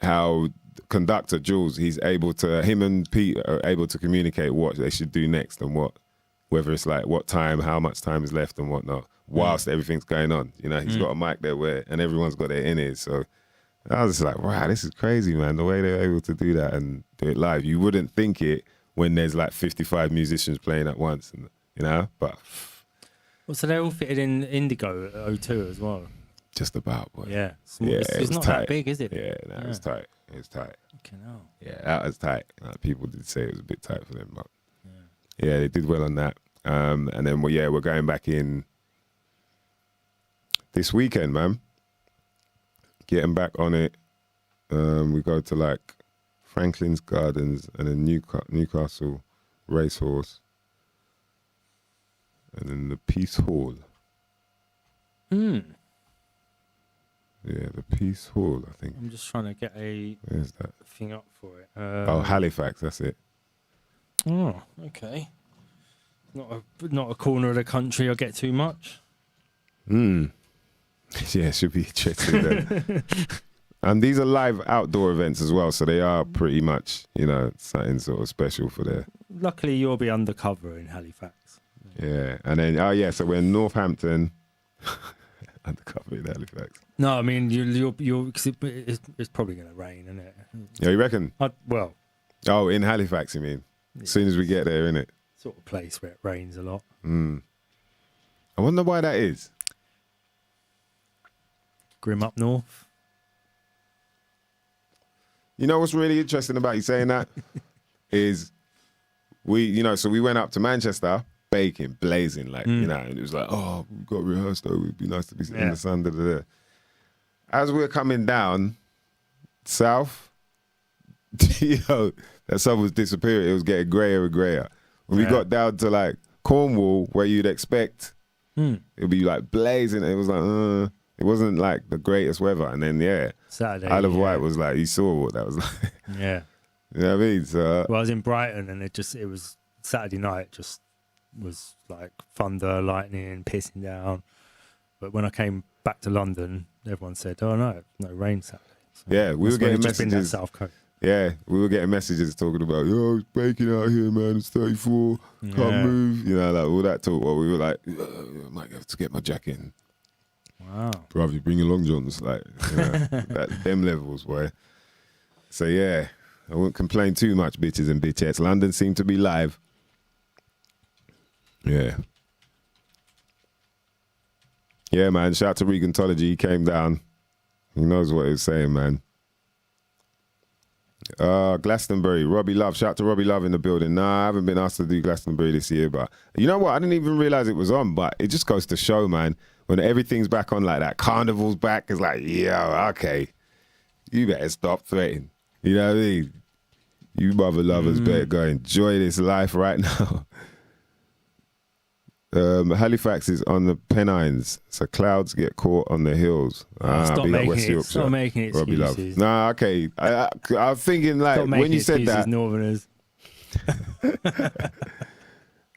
how conductor Jules, him and Pete are able to communicate what they should do next and whether it's like what time, how much time is left and whatnot, whilst everything's going on. You know, he's got a mic there and everyone's got their in-ears. So I was just like, wow, this is crazy, man. The way they're able to do that and do it live. You wouldn't think it when there's like 55 musicians playing at once, and you know, but. Well, so they all fitted in Indigo O2 as well. Just about, boy. Yeah. It's not tight. that big, is it? Yeah, no, it's tight. It's tight. Okay, no. Yeah, that was tight. People did say it was a bit tight for them, but yeah, they did well on that. And then, we're going back in this weekend, man. Getting back on it. We go to like Franklin's Gardens and then Newcastle Racehorse. And then the Peace Hall. Yeah, the Peace Hall, I think. I'm just trying to get Where's that? thing up for it. Halifax, that's it. Oh, okay. Not a corner of the country I get too much. Yeah, it should be interesting then. And these are live outdoor events as well, so they are pretty much, you know, something sort of special for there. Luckily, you'll be undercover in Halifax. Yeah, and then, so we're in Northampton. Undercover in Halifax. No, I mean, cause it's probably going to rain, isn't it? Yeah, you reckon? Well. In Halifax, you mean? As soon as we get there, innit? Sort of place where it rains a lot. I wonder why that is. Grim up north. You know what's really interesting about you saying that? is we went up to Manchester, baking, blazing, like, you know, and it was like, oh, we've got to rehearse though. It'd be nice to be in the sun. As we're coming down south, that sun was disappearing. It was getting grayer and grayer. When we got down to like Cornwall, where you'd expect it'd be like blazing, it was like, it wasn't like the greatest weather. And then, Saturday, Isle of Wight was like, you saw what that was like. Yeah. You know what I mean? So, I was in Brighton and it was Saturday night, just was like thunder, lightning, pissing down. But when I came back to London, everyone said, oh no rain Saturday. So we were getting messages. South Coast. Yeah, we were getting messages talking about, it's breaking out here, man. It's 34, can't move. You know, like all that talk. Well, we were like, I might have to get my jacket in. Wow. Brother, you bring your long johns, like, you know, them levels, boy. So yeah, I won't complain too much, bitches and bitchettes. London seemed to be live. Yeah. Yeah, man. Shout out to Regentology. He came down. He knows what he's saying, man. Glastonbury. Robbie Love. Shout out to Robbie Love in the building. Nah, I haven't been asked to do Glastonbury this year, but you know what? I didn't even realize it was on, but it just goes to show, man, when everything's back on like that, Carnival's back, it's like, okay, you better stop threatening. You know what I mean? You mother lovers better go enjoy this life right now. Halifax is on the Pennines, so clouds get caught on the hills. Stop big up making West it. Yorkshire. Stop making Robbie Love. excuses. Nah, okay. I was thinking like Stop making when you said excuses, that. Northerners.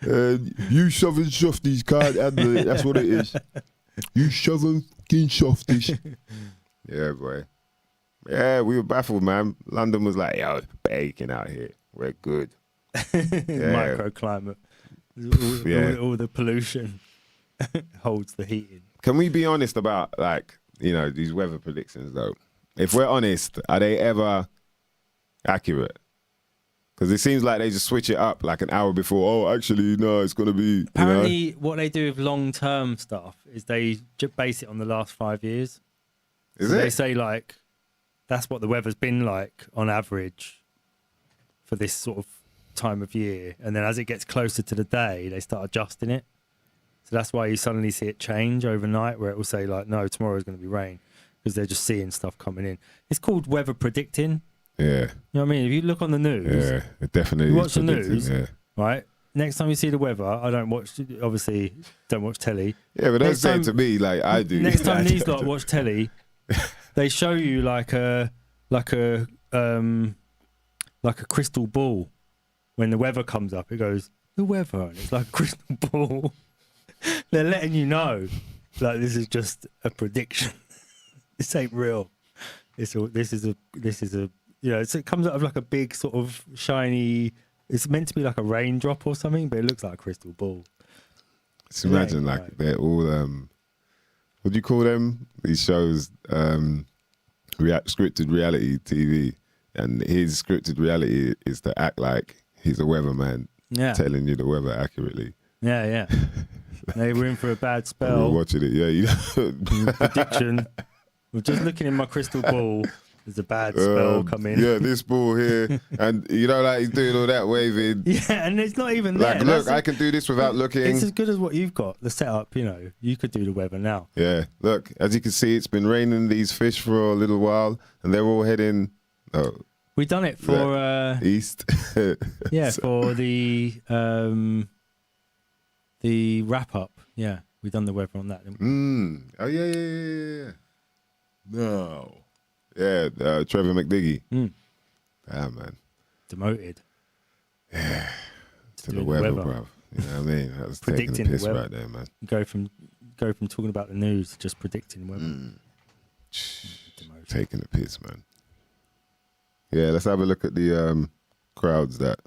You southern softies can't handle it. That's what it is. You southern king softies. Yeah, boy. Yeah, we were baffled, man. London was like, yo, it's baking out here. We're good. Yeah. Microclimate. Yeah. All the pollution holds the heating. Can we be honest about, like, you know, these weather predictions, though? If we're honest, are they ever accurate? Because it seems like they just switch it up like an hour before. Oh, actually, no, it's going to be, Apparently, what they do with long-term stuff is they base it on the last 5 years. Is So it? They say, like, that's what the weather's been like on average for this sort of time of year. And then as it gets closer to the day, they start adjusting it. So that's why you suddenly see it change overnight, where it will say, like, no, tomorrow's going to be rain, because they're just seeing stuff coming in. It's called weather predicting. Yeah. You know what I mean? If you look on the news, Yeah, it definitely you is watch the predicting, news, yeah. right? Next time you see the weather, I don't watch, obviously, don't watch telly. Yeah, but don't Next say time- it to me like I do. Next time these lot watch telly, they show you like a crystal ball. When the weather comes up, it goes, the weather, and it's like a crystal ball. They're letting you know, like, this is just a prediction. This ain't real. This is a you know, it comes out of like a big sort of shiny. It's meant to be like a raindrop or something, but it looks like a crystal ball. Just imagine Yeah, like right. they're all what do you call them? These shows, scripted reality TV, and his scripted reality is to act like he's a weatherman, Yeah, telling you the weather accurately. yeah. They were in for a bad We spell. were watching it, yeah. You know. Prediction. We're just looking in my crystal ball. There's a bad spell coming. Yeah, this ball here, and you know, like he's doing all that waving. Yeah, and it's not even Like, there. look, I can do this without looking. It's as good as what you've got. The setup, you know, you could do the weather now. Yeah, look, as you can see, it's been raining these fish for a little while, and they're all heading We done it for east. yeah, for the wrap up. Yeah, we done the weather on that. Didn't we? Oh yeah. No. Yeah, Trevor McDiggy. Ah, man. Demoted. Yeah. To the doing the weather, weather. bruv. You know what I mean? That was taking Predicting the the piss weather. right there, man. Go from talking about the news to just predicting weather. Demoted. Taking the piss, man. Yeah, let's have a look at the crowds that.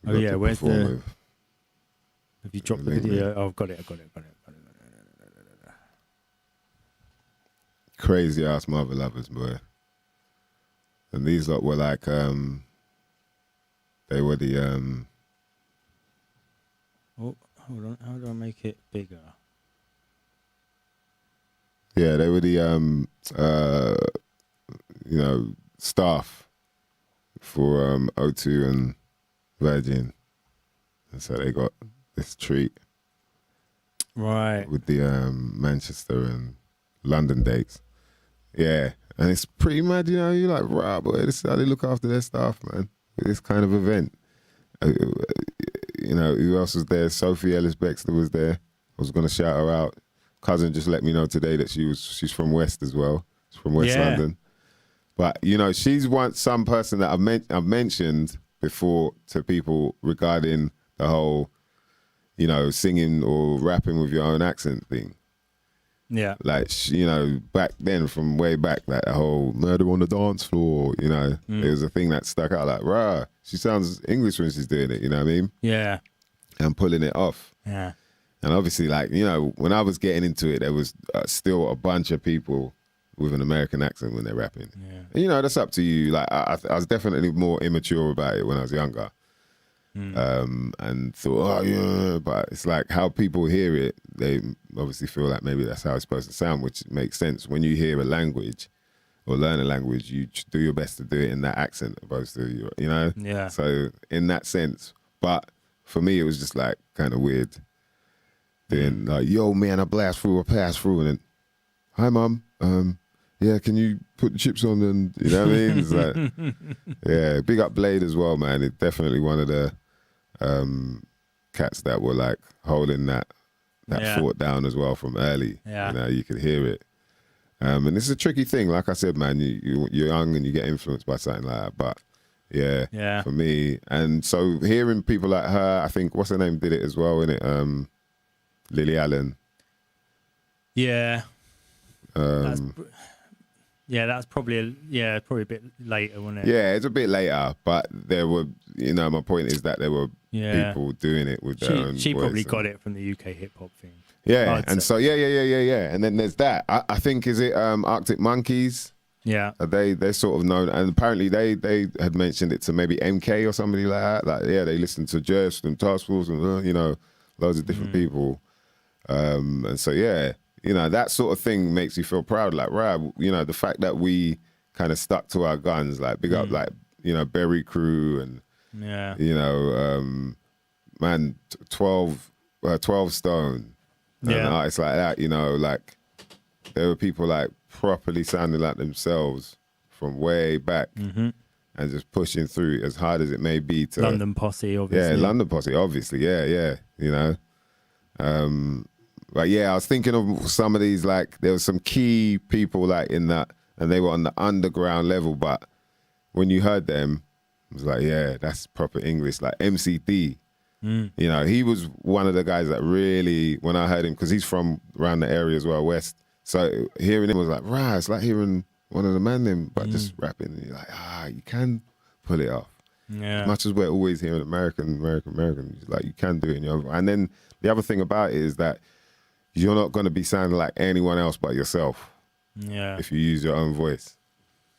we Oh, got yeah, to where's perform the- with. Have you dropped the Link, video? Oh, I've got it. Crazy ass mother lovers, boy. And these lot were like, they were the Oh, hold on. How do I make it bigger? yeah, they were the you know, staff for O2 and Virgin, and so they got this treat Right. with the Manchester and London dates. Yeah, and it's pretty mad, you know. You're like, right, boy, this is how they look after their staff, man. With this kind of event. You know, who else was there? Sophie Ellis-Bextor was there. I was going to shout her out. Cousin just let me know today that she's from West as well. She's from West Yeah. London. But, you know, she's some person that I've mentioned before to people regarding the whole, you know, singing or rapping with your own accent thing. Yeah. Like, you know, back then, from way back, like the whole murder on the dance floor, you know, it was a thing that stuck out like, rah, she sounds English when she's doing it, you know what I mean? Yeah. And pulling it off. Yeah. And obviously, like, you know, when I was getting into it, there was still a bunch of people with an American accent when they're rapping. Yeah. And, you know, that's up to you. Like, I was definitely more immature about it when I was younger. And thought, oh yeah, but it's like how people hear it, they obviously feel like maybe that's how it's supposed to sound, which makes sense. When you hear a language or learn a language, you do your best to do it in that accent opposed to, you know? Yeah. So in that sense, but for me, it was just like kind of weird doing like, yo man, I blast through or pass through, and then, hi mum, yeah, can you put the chips on? And you know what I mean? It's like, yeah, big up Blade as well, man. It's definitely one of the cats that were like holding that fort down as well from early. Yeah. You know, you could hear it. And it's a tricky thing. Like I said, man, you're young and you get influenced by something like that. But yeah, for me. And so hearing people like her, I think, what's her name, did it as well, innit? Lily Allen. Yeah. That's probably a bit later, wasn't it? Yeah, it's a bit later, but there were, you know, my point is that there were people doing it with their own She voice probably got it from the UK hip hop thing. Yeah, and so yeah. And then there's that. I think, is it Arctic Monkeys? Yeah. They're sort of known, and apparently they had mentioned it to maybe MK or somebody like that. Like, yeah, they listened to Just and Task Force and you know, loads of different people. And so yeah, you know, that sort of thing makes you feel proud. Like, right, you know, the fact that we kind of stuck to our guns, like big up, like, you know, Berry Crew and you know, man, 12 Stone. And artists like that, you know, like there were people like properly sounding like themselves from way back and just pushing through as hard as it may be to London Posse, obviously. Yeah, London Posse, obviously. Yeah, you know. But yeah, I was thinking of some of these, like there was some key people like in that, and they were on the underground level, but when you heard them, it was like, yeah, that's proper English, like MCD. You know, he was one of the guys that really, when I heard him, because he's from around the area as well, West. So hearing him was like, right, it's like hearing one of the man them, but just rapping. And you're like, you can pull it off. Yeah. As much as we're always hearing American, like you can do it in your own. And then the other thing about it is that you're not going to be sounding like anyone else but yourself. Yeah. If you use your own voice.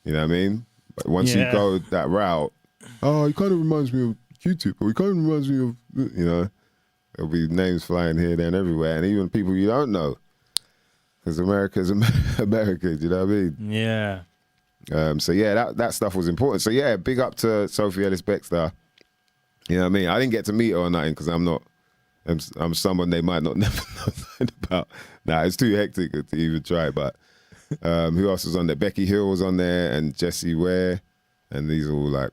You know what I mean? But once you go that route, he kind of reminds me of Q-Tip, or he kind of reminds me of, you know, there'll be names flying here, there, and everywhere, and even people you don't know, because America's America, you know what I mean? Yeah. So yeah, that stuff was important. So yeah, big up to Sophie Ellis-Bextor. You know what I mean? I didn't get to meet her or nothing because I'm someone they might not never know about. Nah, it's too hectic to even try. But who else was on there? Becky Hill was on there, and Jessie Ware, and these all like,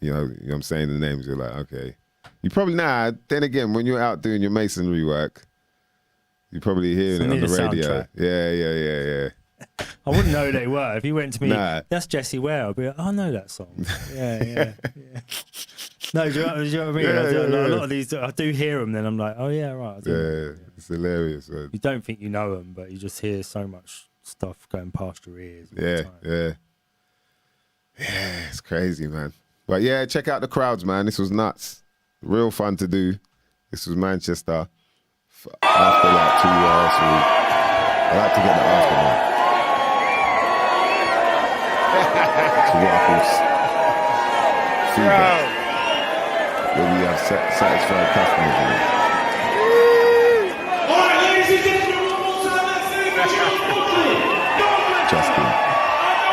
you know what I'm saying, the names, you're like, okay. You probably, then again, when you're out doing your masonry work, you're probably hearing it on the radio. Yeah. I wouldn't know who they were. If you went to me, that's Jessie Ware, I'd be like, I know that song. Yeah. No, do you know what I mean? A lot of these, I do hear them, then I'm like, oh yeah, right. It's hilarious. Man. You don't think you know them, but you just hear so much stuff going past your ears. Yeah, it's crazy, man. But yeah, check out the crowds, man. This was nuts. Real fun to do. This was Manchester. After like 2 years, I like to get the afternoon. So what I call feedback. Where we have satisfied customers. All right, ladies and gentlemen, one more time, let's say it. Justin.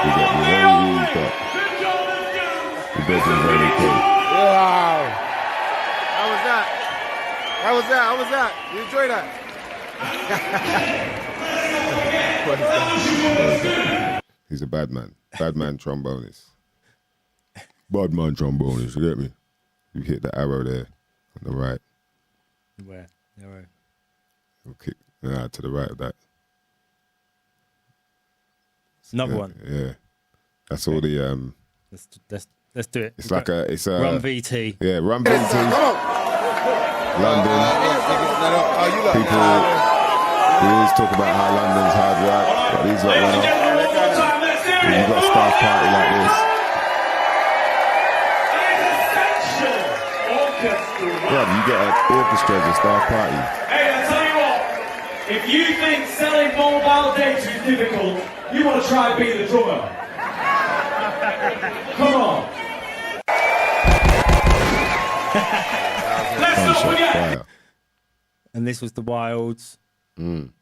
We got the very we've got. We're both been very cool. Wow. How was that? You enjoyed that? He's a bad man. Bad man trombonist. Bad man trombonist, you get me? You hit the arrow there on the right. Where? Arrow. Okay. To the right of that. Another one. Yeah. That's all the Let's do it. It's like a Run VT. Yeah, Run VT. London. People we always talk about how London's hard work, but these lot went off. When you've got a staff party like this. Yeah, you get an orchestra as a staff party. Hey, I tell you what, if you think selling mobile data is difficult, you want to try and be the drummer. Come on. Let's not forget. And this was the Wilds. Cornwall.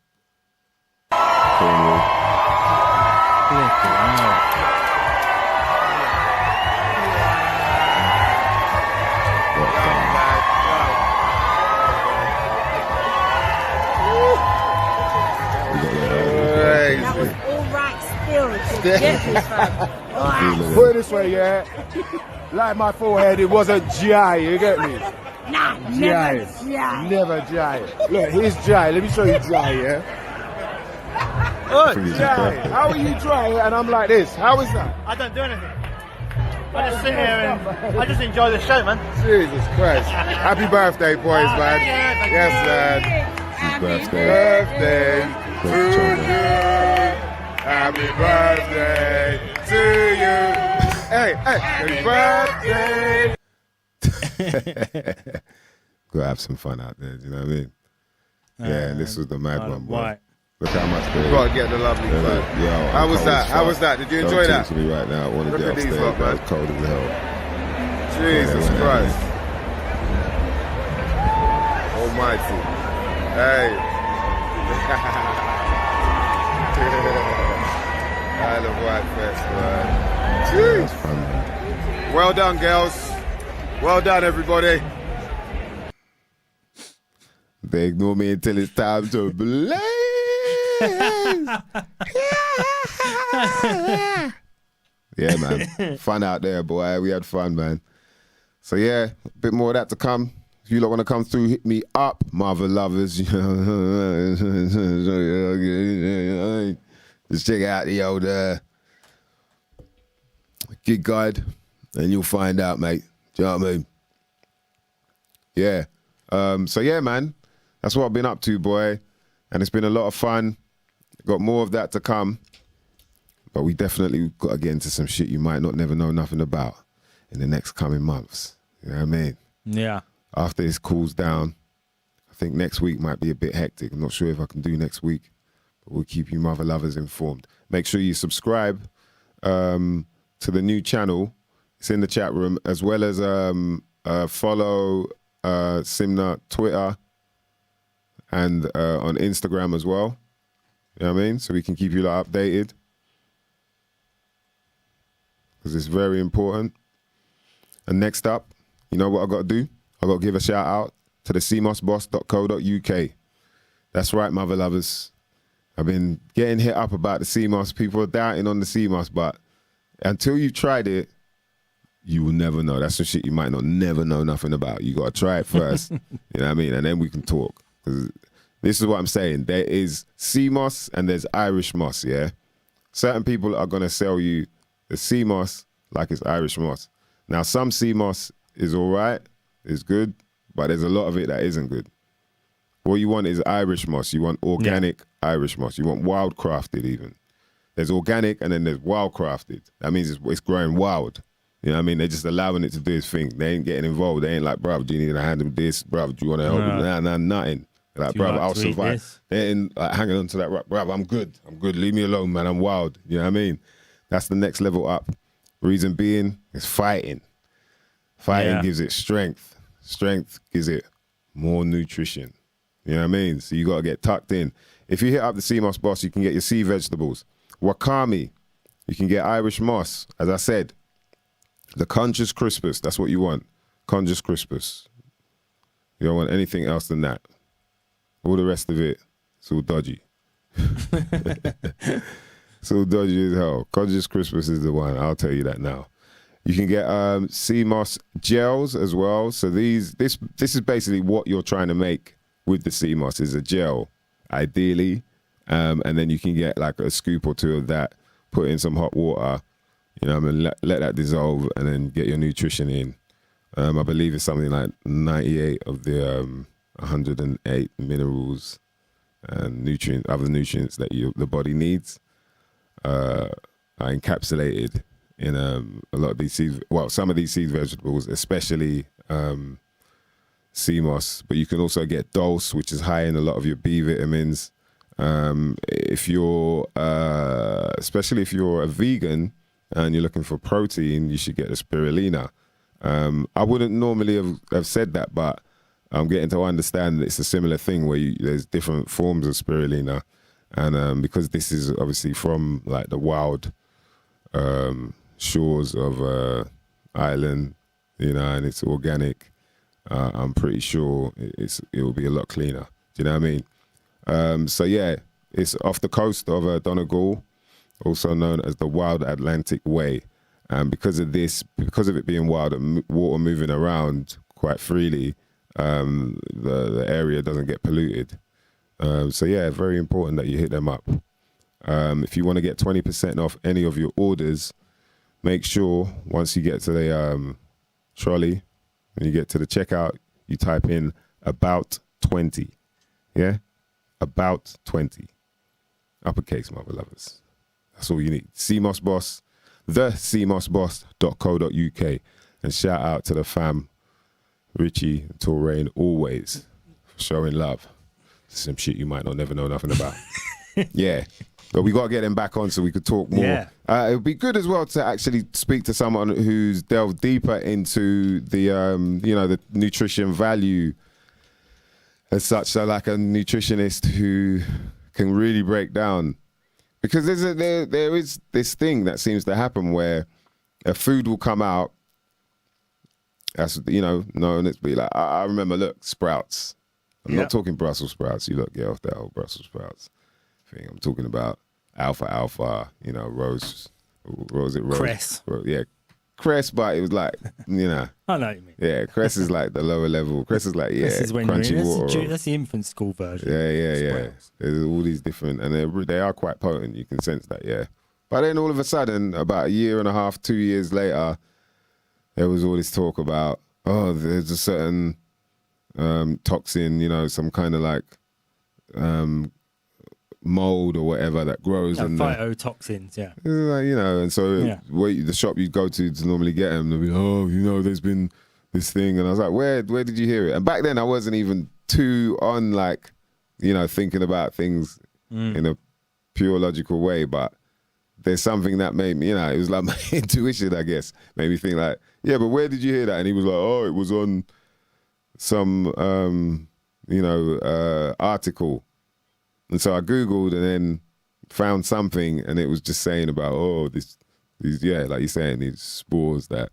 That was all right still. Put it this way, yeah. Like my forehead, it wasn't dry, you get me? Nah, Dry. never dry. Never dry. Look, here's dry. Let me show you dry, yeah? Look, dry. How are you dry and I'm like this? How is that? I don't do anything. I just sit here and I just enjoy the show, man. Jesus Christ. Happy birthday, boys, man. Yes, man. His birthday. Birthday to you. Happy birthday to you. Hey, happy birthday. Go have some fun out there. Do you know what I mean? Yeah, this was the mad one, boy. White. Look how much You gotta get the lovely Yo, fun. I'm How was cold that? as How fuck. was that? Did you Don't enjoy talk that? to me right now. I want to Look get at these upstairs. lot, But man. it's cold as hell. Jesus Yeah, Christ. Almighty. Hey. Isle of Wight Fest, man. That's fun, man. Well done, girls. Well done, everybody. They ignore me until it's time to blaze. Yeah, man. Fun out there, boy. We had fun, man. So, yeah, a bit more of that to come. If you lot want to come through, hit me up, mother lovers. Just check out the old gig guide and you'll find out, mate. Do you know what I mean? Yeah. So, yeah, man. That's what I've been up to, boy. And it's been a lot of fun. Got more of that to come. But we definitely got to get into some shit you might not never know nothing about in the next coming months. You know what I mean? Yeah. After this cools down, I think next week might be a bit hectic. I'm not sure if I can do next week, but we'll keep you mother lovers informed. Make sure you subscribe to the new channel. It's in the chat room, as well as follow Simna Twitter and on Instagram as well. You know what I mean? So we can keep you like, updated. Because it's very important. And next up, you know what I got to do? I got to give a shout out to the cmosboss.co.uk. That's right, mother lovers. I've been getting hit up about the CMOS. People are doubting on the CMOS, but until you've tried it, you will never know. That's some shit you might not never know nothing about. You got to try it first. You know what I mean? And then we can talk. Because this is what I'm saying. There is CMOS and there's Irish moss, yeah? Certain people are going to sell you the CMOS like it's Irish moss. Now, some CMOS is all right, is good, but there's a lot of it that isn't good. What you want is Irish moss. You want organic Irish moss. You want wild crafted even. There's organic and then there's wild crafted. That means it's growing wild. You know what I mean? They're just allowing it to do its thing. They ain't getting involved. They ain't like, bruv, do you need to handle this? Bruv, do you want to help? Nah, nothing. Like, bruv, like I'll to eat survive. this? They ain't like, hanging on to that, bruv, I'm good. I'm good. Leave me alone, man. I'm wild. You know what I mean? That's the next level up. Reason being is fighting. Fighting gives it strength. Strength gives it more nutrition. You know what I mean? So you got to get tucked in. If you hit up the CMOS boss, you can get your sea vegetables. Wakame, you can get Irish moss. As I said, the Conscious Crispus, that's what you want. Conscious Crispus. You don't want anything else than that. All the rest of it, it's all dodgy. It's all dodgy as hell. Conscious Crispus is the one. I'll tell you that now. You can get CMOS gels as well. So this is basically what you're trying to make with the CMOS is a gel, ideally. And then you can get like a scoop or two of that, put in some hot water, you know, and let that dissolve and then get your nutrition in. I believe it's something like 98 of the 108 minerals and other nutrients that the body needs are encapsulated in a lot of these seeds. Well, some of these seed vegetables, especially CMOS, but you can also get dulse, which is high in a lot of your B vitamins. If you're, especially if you're a vegan and you're looking for protein, you should get the spirulina. I wouldn't normally have said that, but I'm getting to understand that it's a similar thing where there's different forms of spirulina. And because this is obviously from like the wild shores of Ireland, you know, and it's organic, I'm pretty sure it will be a lot cleaner. Do you know what I mean? So yeah, it's off the coast of Donegal. also known as the Wild Atlantic Way. And because of it being wild and water moving around quite freely, the area doesn't get polluted. So yeah, very important that you hit them up. If you want to get 20% off any of your orders, make sure once you get to the trolley, when you get to the checkout, you type in about 20. Yeah? About 20. Uppercase, my beloveds. That's all you need. CMOS Boss, thecmosboss.co.uk. And shout out to the fam, Richie and Torain, always for showing love. Some shit you might not never know nothing about. Yeah. But we got to get them back on so we could talk more. Yeah. It would be good as well to actually speak to someone who's delved deeper into the, the nutrition value as such. So like a nutritionist who can really break down. Because there is this thing that seems to happen where a food will come out, that's, known as be like, I remember, look, sprouts. I'm not talking Brussels sprouts. You look, get off that old Brussels sprouts thing. I'm talking about alfalfa, rose. Cress. Yeah, cress, but it was like, I know what you mean. Yeah, cress is like the lower level. Cress is like, This is when crunchy water. That's the infant school version. Yeah. There's all these different, and they are quite potent. You can sense that, yeah. But then all of a sudden, about a year and a half, 2 years later, there was all this talk about, there's a certain toxin, some kind of like mold or whatever that grows. And phytotoxins, yeah. And so the shop you go to normally get them, they'll be, there's been this thing. And I was like, where did you hear it? And back then I wasn't even too on like, thinking about things in a pure logical way, but there's something that made me, it was like my intuition, I guess, made me think like, yeah, but where did you hear that? And he was like, it was on some, article. And so I Googled and then found something, and it was just saying about, these, like you're saying, these spores that.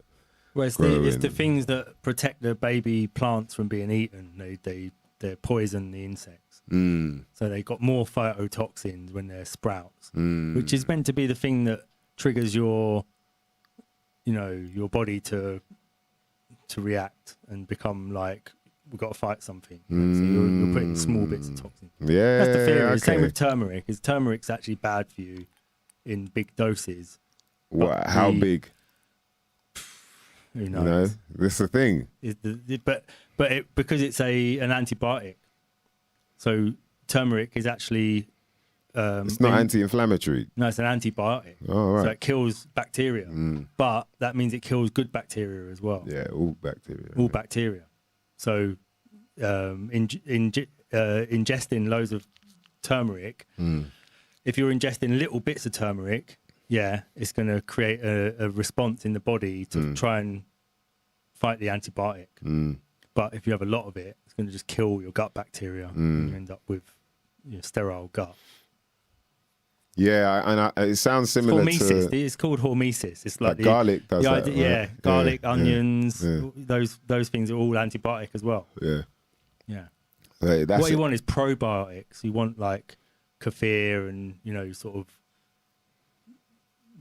Well, it's the things that protect the baby plants from being eaten. They poison the insects. So they got more phytotoxins when they're sprouts, which is meant to be the thing that triggers your body to react and become like, we've got to fight something. So you're putting small bits of toxin. Yeah, that's the theory. okay. Same with turmeric. Is turmeric's actually bad for you in big doses? What? How big? Who knows? This is the thing. Because it's an antibiotic. So turmeric is actually. It's not anti-inflammatory. No, it's an antibiotic. Oh, right. So it kills bacteria, but that means it kills good bacteria as well. Yeah, all bacteria. All bacteria. So ingesting loads of turmeric, if you're ingesting little bits of turmeric, it's going to create a response in the body to try and fight the antibiotic. But if you have a lot of it, it's going to just kill your gut bacteria and you end up with sterile gut. Yeah, and it sounds similar hormesis. to... It's called hormesis. It's like garlic does that, right? Yeah, garlic, onions, those things are all antibiotic as well. Yeah. Hey, what you want is probiotics. You want like kefir and, sort of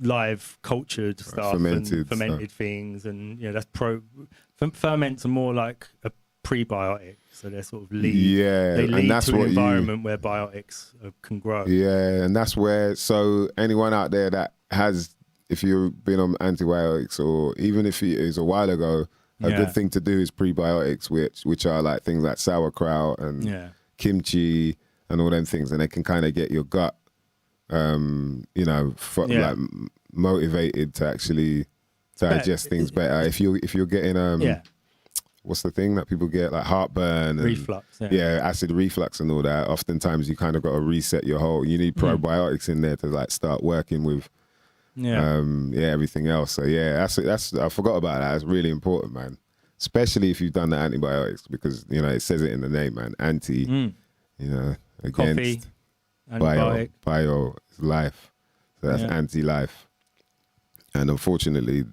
live cultured stuff and fermented things. And, that's ferments are more like a prebiotic. So they're sort of they lead to an environment where biotics can grow. Yeah, and that's where, so anyone out there that has, if you've been on antibiotics or even if it is a while ago, a good thing to do is prebiotics, which are like things like sauerkraut and kimchi and all them things, and they can kind of get your gut, like motivated to actually digest things better. If you're getting what's the thing that people get, like heartburn and reflux, acid reflux and all that, oftentimes you kind of got to reset your whole, you need probiotics in there to like start working with everything else. So that's I forgot about that. It's really important, man, especially if you've done the antibiotics, because it says it in the name, man. Against coffee, bio life, so that's anti-life. And unfortunately,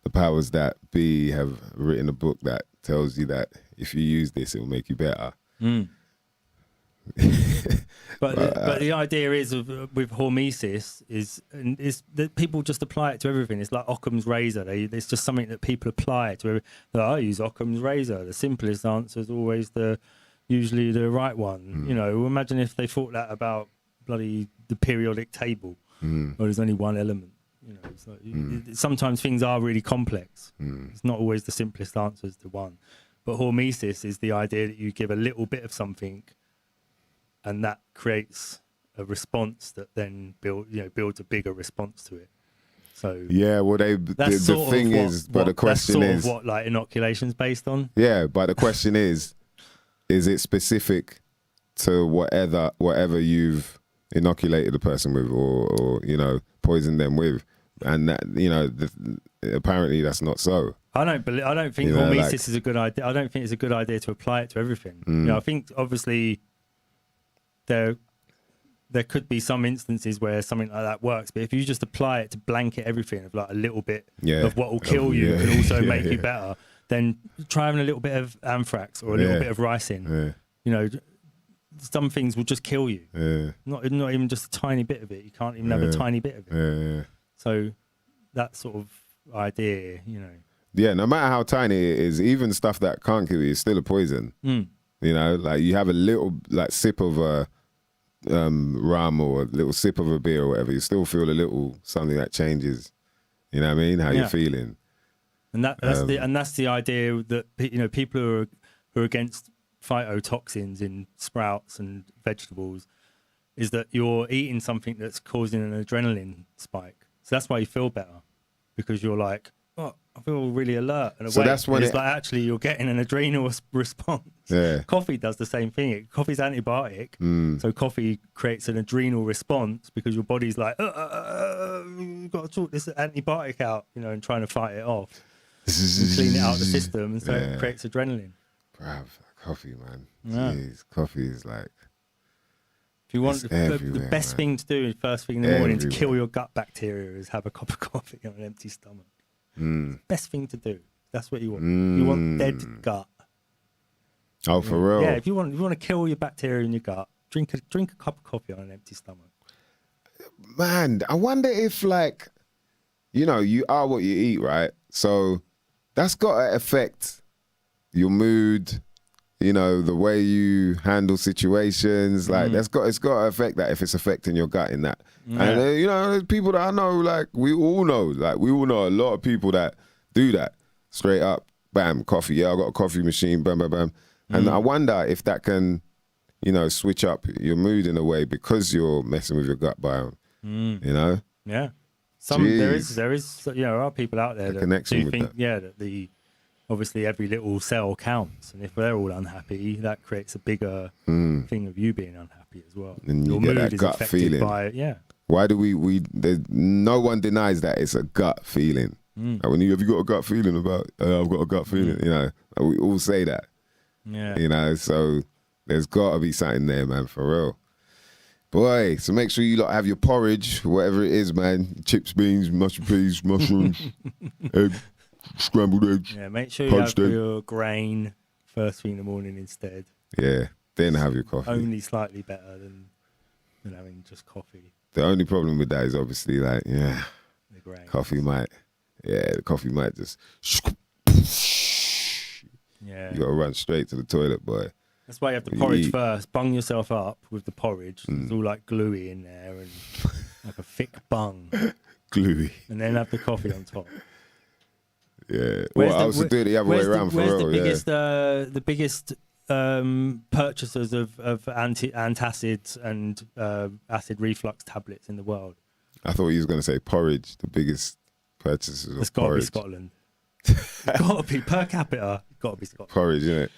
the powers that be have written a book that tells you that if you use this, it will make you better. But the idea is with hormesis is that people just apply it to everything. It's like Occam's razor. It's just something that people apply to. I use Occam's razor. The simplest answer is always usually the right one. You know, imagine if they thought that about bloody the periodic table, where there's only one element. You know, it's like, sometimes things are really complex. It's not always the simplest answers to one. But hormesis is the idea that you give a little bit of something, and that creates a response that then builds a bigger response to it. So yeah, well, the thing is, but the question is what like inoculation's based on. Yeah, but the question is it specific to whatever you've inoculated the person with, or you know, poisoned them with, and that, you know, apparently that's not so. I don't think hormesis is a good idea. I don't think it's a good idea to apply it to everything. You know, I think obviously there could be some instances where something like that works, but if you just apply it to blanket everything of like a little bit of what will kill you and also make you better, then try having a little bit of anthrax or a little bit of ricin. You know, some things will just kill you. Not even just a tiny bit of it. You can't even have a tiny bit of it. So that sort of idea, you know. Yeah, no matter how tiny it is, even stuff that can't kill you is still a poison. You know, like you have a little like sip of a rum or a little sip of a beer or whatever, you still feel a little something that changes. You know what I mean? How you're feeling. And that's the idea that, you know, people who are against phytotoxins in sprouts and vegetables is that you're eating something that's causing an adrenaline spike. So that's why you feel better, because you're like, oh, I feel really alert and awake. So that's when it's like actually you're getting an adrenal response. Coffee does the same thing. Coffee's antibiotic, so coffee creates an adrenal response because your body's like, you've got to talk this antibiotic out, you know, and trying to fight it off and clean it out of the system, and so it creates adrenaline. Bruv, coffee, man. Jeez, coffee is like. If you want the best thing to do first thing in the morning to kill your gut bacteria is have a cup of coffee on an empty stomach. Best thing to do. That's what you want. You want dead gut. Oh, for real? Yeah, if you want to kill your bacteria in your gut, drink a cup of coffee on an empty stomach. Man, I wonder if, like, you know, you are what you eat, right? So that's got to affect your mood, you know, the way you handle situations. Like, it's got to affect that if it's affecting your gut in that. And, you know, there's people that I know, like, we all know a lot of people that do that straight up. Bam, coffee. Yeah, I got a coffee machine, bam, bam, bam. And I wonder if that can, you know, switch up your mood in a way because you're messing with your gut biome, you know? Yeah. There is, you know, there are people out there that do think, that obviously every little cell counts, and if they're all unhappy, that creates a bigger thing of you being unhappy as well. And your mood that gut feeling. Why do no one denies that it's a gut feeling. Like have you got a gut feeling about, I've got a gut feeling, you know, like we all say that. You know, so there's got to be something there, man, for real. Boy, so make sure you lot have your porridge, whatever it is, man. Chips, beans, mushy peas, mushrooms, egg, scrambled eggs. Yeah, make sure you have your grain first thing in the morning instead. Yeah, then have your coffee. Only slightly better than having just coffee. The only problem with that is obviously like, the grain. The coffee might just... Yeah. You got to run straight to the toilet, boy. That's why you have the porridge first. Bung yourself up with the porridge. It's all like gluey in there and like a thick bung. Gluey. And then have the coffee on top. Yeah. Well, I also do it the other way around for real. The biggest purchasers of antacids and acid reflux tablets in the world? I thought you was going to say porridge. The biggest purchasers of porridge. It's got to be Scotland. It's got to be per capita. It's got to be Scotland. Porridge, innit?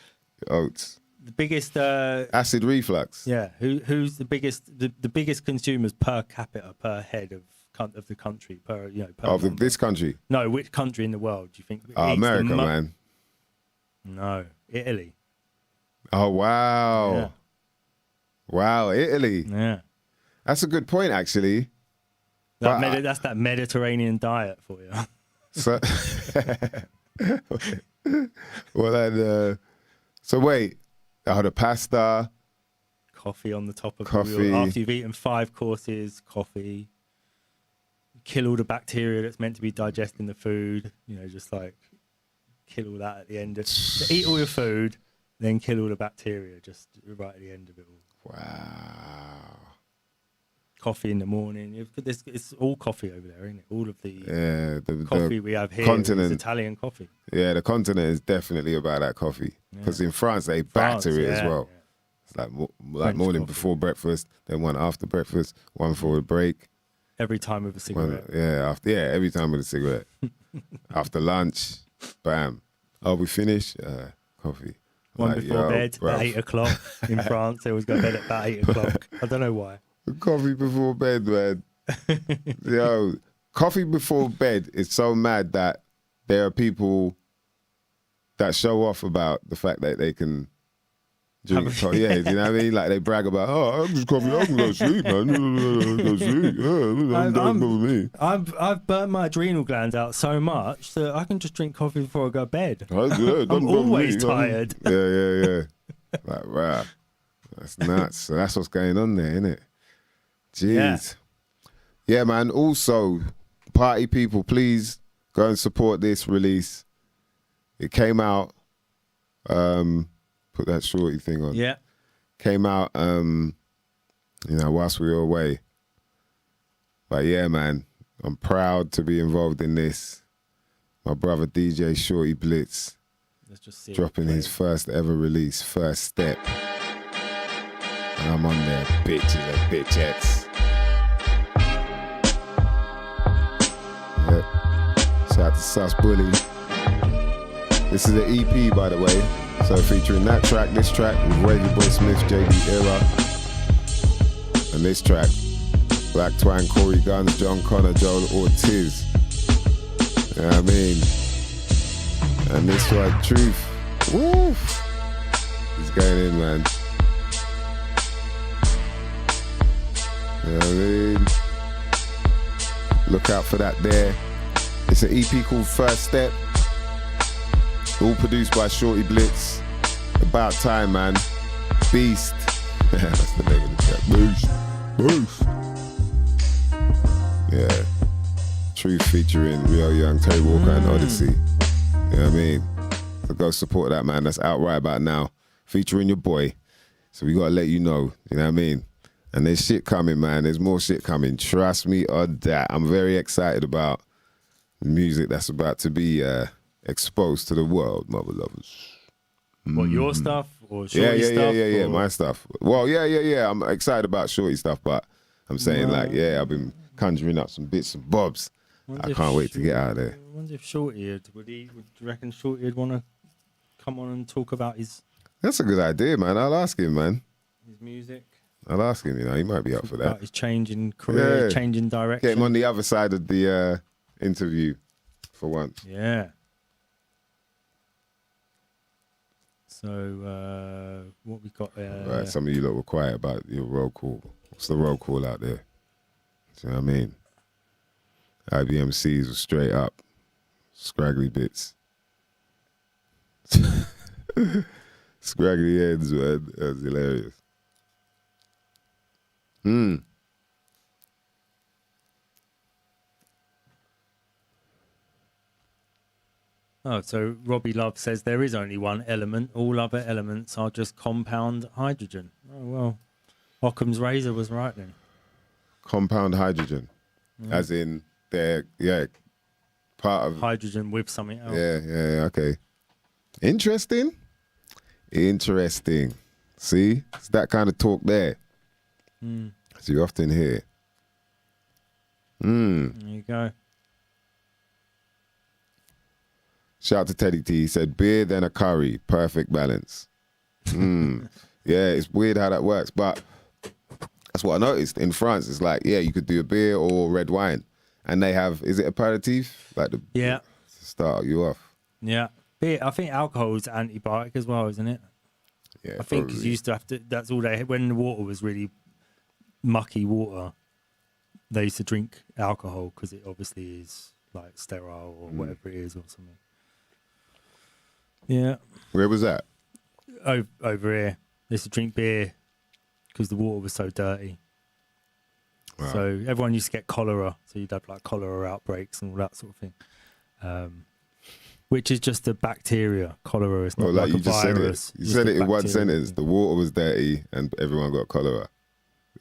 Oats. The biggest acid reflux. Yeah, who's the biggest? The biggest consumers per capita, per head of the country, per this country. No, which country in the world do you think? America, man. No, Italy. Oh wow, yeah. Wow, Italy. Yeah, that's a good point, actually. That's that Mediterranean diet for you. So, well then. So wait. The pasta, coffee on the top of Coffee. after you've eaten 5 courses, coffee. Kill all the bacteria that's meant to be digesting the food. You know, just like kill all that at the end. Eat all your food, then kill all the bacteria just right at the end of it all. Wow. Coffee in the morning. It's all coffee over there, isn't it? All of the The coffee we have here continent. is Italian coffee. Yeah, the continent is definitely about that coffee. Because in France, they batter it as well. Yeah. It's like morning coffee. before breakfast, then one after breakfast, one for a break. Every time with a cigarette. Every time with a cigarette. After lunch, bam. Oh, we finish? Coffee. One before bed bruv. at 8 o'clock in France. They always go to bed at about 8 o'clock. I don't know why. Coffee before bed, man. Yo, coffee before bed is so mad that there are people that show off about the fact that they can drink coffee. Yeah, do you know what I mean? Like they brag about, oh, I'm just coffee, I can go to sleep, man. Go to sleep. Don't bother me. I've burnt my adrenal glands out so much that I can just drink coffee before I go to bed. I'm always tired. Yeah. Like, wow. That's nuts. So that's what's going on there, isn't it? Jeez. Yeah, man. Also, party people, please go and support this release. It came out, put that shorty thing on. Yeah. Came out, whilst we were away. But yeah, man, I'm proud to be involved in this. My brother DJ Shorty Blitz Let's just see dropping his first ever release, First Step. And I'm on there, bitches and bitchettes. Yeah. Shout out to Sus Bully. This is an EP, by the way. So featuring that track, this track with Wavy Boy Smith, JD Era. And this track, Black Twang, Corey Guns, John Connor, Joel Ortiz. You know what I mean? And this one, Truth. Woo! He's going in, man. You know what I mean? Look out for that there. It's an EP called First Step. All produced by Shorty Blitz. About time, man. Beast. That's the name of the track. Beast. Yeah. Truth featuring Real Young, Terry Walker and Odyssey. You know what I mean? So go support that, man. That's out right about now. Featuring your boy. So we gotta let you know. You know what I mean? And there's shit coming, man. There's more shit coming. Trust me on that. I'm very excited about the music that's about to be exposed to the world, mother lovers. What, your stuff or Shorty stuff? Yeah, my stuff. Well, yeah. I'm excited about Shorty stuff, but I'm saying I've been conjuring up some bits and bobs. I can't wait to get out of there. I wonder if Shorty would you reckon Shorty would want to come on and talk about his That's a good idea, man. I'll ask him, man. His music. I'll ask him, he might be up for that. About his changing career, changing direction. Get him on the other side of the interview for once. Yeah. So, what we got there? Right, some of you lot were quiet about your roll call. What's the roll call out there? Do you know what I mean? IBMCs were straight up. Scraggly bits. Scraggly heads, man. That was hilarious. Oh, so Robbie Love says there is only one element. All other elements are just compound hydrogen. Oh, well, Occam's razor was right then. Compound hydrogen. As in, they're, part of... Hydrogen with something else. Yeah, okay. Interesting. See? It's that kind of talk there. As you often hear. There you go. Shout out to Teddy T. He said, beer then a curry. Perfect balance. Yeah, it's weird how that works. But that's what I noticed. In France, it's like, you could do a beer or red wine. And they have, is it aperitif? Like to start you off. Yeah. Beer, I think alcohol is antibiotic as well, isn't it? Yeah, I think because you used to have to, that's all they, when the water was really mucky water, they used to drink alcohol because it obviously is like sterile or whatever it is or something. Yeah. Where was that? Over here. They used to drink beer because the water was so dirty. Wow. So everyone used to get cholera. So you'd have like cholera outbreaks and all that sort of thing. Which is just a bacteria. Cholera is not Well, like you a just virus. said it. You just said a it in one bacteria. sentence. The water was dirty and everyone got cholera.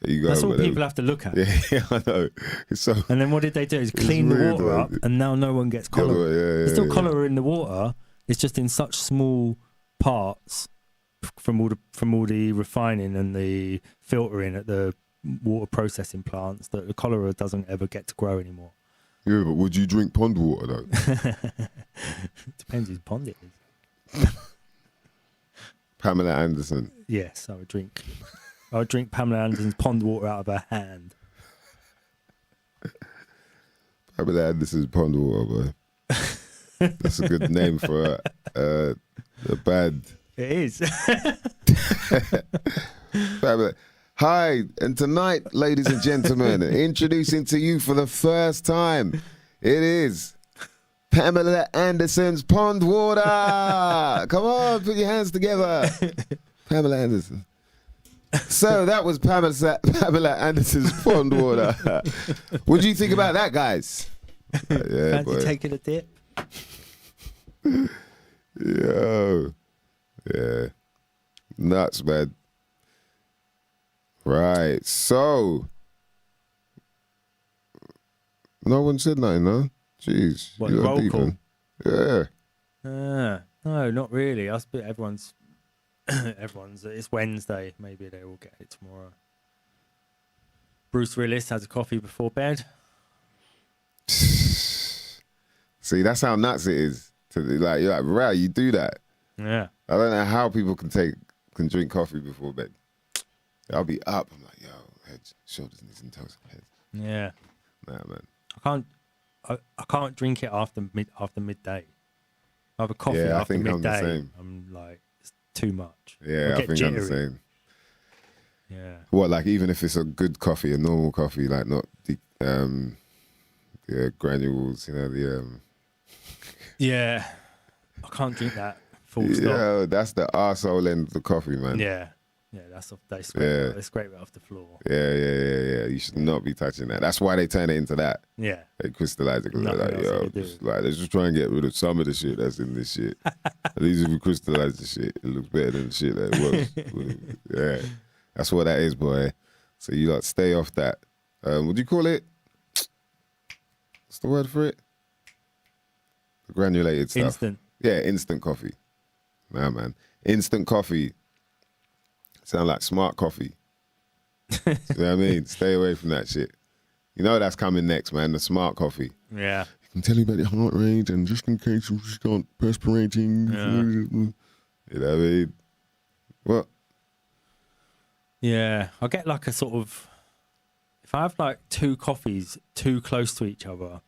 There you go. That's all but then- people have to look at. Yeah, I know. It's so And then what did they do? Is clean the weird, water man. up, and now no one gets cholera. Yeah, There's still yeah. cholera in the water. It's just in such small parts from all the refining and the filtering at the water processing plants that the cholera doesn't ever get to grow anymore. Yeah, but would you drink pond water though? Depends whose pond it is. Pamela Anderson. Yes, I would drink. I would drink Pamela Anderson's pond water out of her hand. Pamela Anderson's pond water, boy. That's a good name for a band. It is. Pamela. Hi, and tonight, ladies and gentlemen, introducing to you for the first time, it is Pamela Anderson's pond water. Come on, put your hands together. Pamela Anderson. So that was Pamela Anderson's pond water. What do you think about that, guys? Yeah, Fancy boy. taking a dip? Yo. Yeah. Nuts, man. Right. So no one said nothing, no? Jeez. What, you lot roll deep, call? man. Yeah. No, not really. I spit everyone's. It's Wednesday. Maybe they will get it tomorrow. Bruce Willis has a coffee before bed. See, that's how nuts it is. You're like, right, you do that. Yeah. I don't know how people can drink coffee before bed. I'll be up. I'm like, yo, heads, shoulders, knees, and toes. Heads. Yeah. Nah, man. I can't drink it after midday. I have a coffee Yeah, I after think I'm midday. the same. I'm like, it's too much. Yeah, I get think I'm the jittery. same. Yeah. What, like even if it's a good coffee, a normal coffee, like not the granules, you know, Yeah. I can't drink that full stop. yeah, that's the arsehole end of the coffee, man. Yeah. Yeah, they scrape it off the floor. Yeah. You should not be touching that. That's why they turn it into that. Yeah. They crystallize it because they're Nothing like, else yo, they can do. just, like, let's just try and get rid of some of the shit that's in this shit. At least if we crystallize the shit, it looks better than the shit that it was. Yeah. That's what that is, boy. So you like stay off that. What do you call it? What's the word for it? The granulated stuff. Instant. Yeah, instant coffee. Nah, man. Instant coffee. Sound like smart coffee. You know what I mean? Stay away from that shit. You know that's coming next, man. The smart coffee. Yeah. I can tell you about the heart rate and just in case you start perspirating. You know what I mean? What? Yeah. I get like a sort of, if I have like two coffees too close to each other,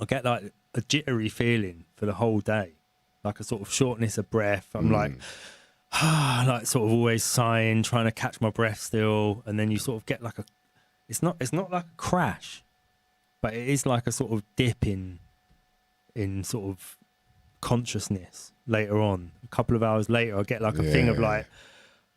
I get like a jittery feeling for the whole day. Like a sort of shortness of breath. I'm like sort of always sighing, trying to catch my breath still. And then you sort of get like it's not like a crash, but it is like a sort of dip in sort of consciousness later on. A couple of hours later, I get like a thing of like,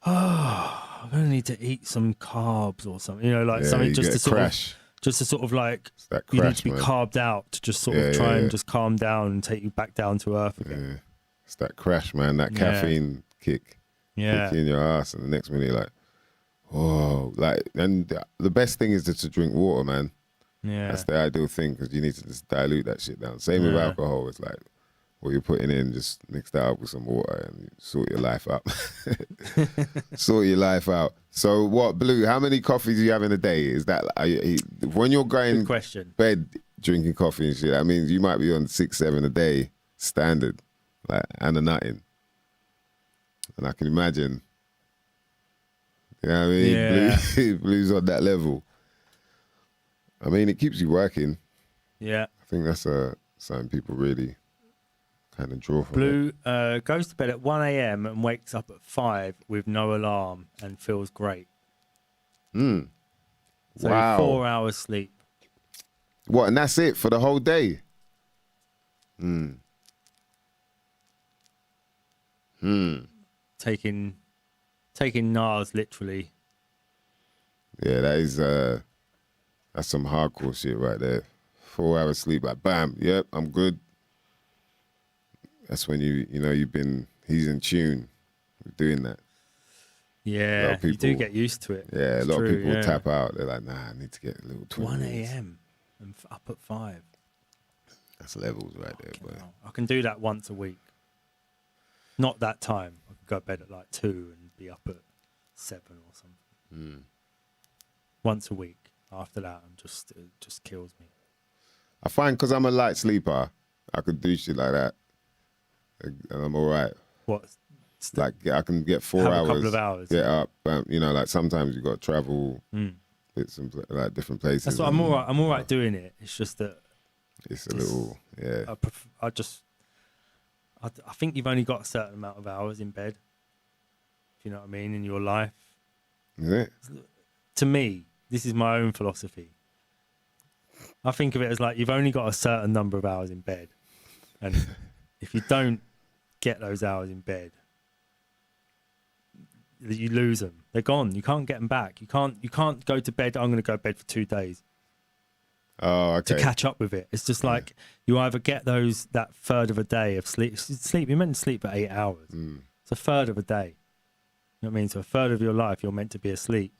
I'm going to need to eat some carbs or something, you know, like something just to sort of like, that you need crash, to be man. carved out to just sort of try and just calm down and take you back down to earth again. Yeah. It's that crash, man. That caffeine kick. Yeah. Kick you in your ass, and the next minute you're like, whoa. Like, and the best thing is just to drink water, man. Yeah. That's the ideal thing because you need to just dilute that shit down. Same with alcohol. It's like what you're putting in, just mix that up with some water and sort your life out. Sort your life out. So what, Blue, how many coffees do you have in a day? Is that, when you're going Good question. bed drinking coffee and shit, that means you might be on 6, 7 a day standard, like, and a nutting. And I can imagine, you know what I mean? Yeah. Blue's on that level. I mean, it keeps you working. Yeah. I think that's something people really kind of draw from. Blue goes to bed at 1 a.m. and wakes up at 5 with no alarm and feels great. So Wow. 4 hours sleep. What, and that's it for the whole day? Taking NARS literally Yeah, that is that's some hardcore shit right there. 4 hours sleep, like bam, yep, I'm good. That's when he's in tune with doing that. Yeah, you do get used to it. Yeah, It's a lot true, of people yeah. tap out. They're like, nah, I need to get a little 20 1 minutes. a.m. and up at 5. That's levels right there, boy. Wow. I can do that once a week. Not that time. I can go to bed at like 2 and be up at 7 or something. Once a week. After that, it just kills me. I find because I'm a light sleeper, I could do shit like that, and I'm all right. What? Like I can get 4 Have hours, a couple of hours. get up. Like sometimes you got to travel, bits and like different places. That's what I'm all right. I'm all right doing it. It's just that it's a little, yeah. I think you've only got a certain amount of hours in bed. If you know what I mean, in your life. Is it? To me, this is my own philosophy. I think of it as like you've only got a certain number of hours in bed, and if you don't get those hours in bed, you lose them. They're gone. You can't get them back. You can't go to bed. I'm going to go to bed for 2 days. Oh, okay. To catch up with it. It's just like you either get that third of a day of sleep. You're meant to sleep for 8 hours. It's a third of a day. You know what I mean? So a third of your life you're meant to be asleep.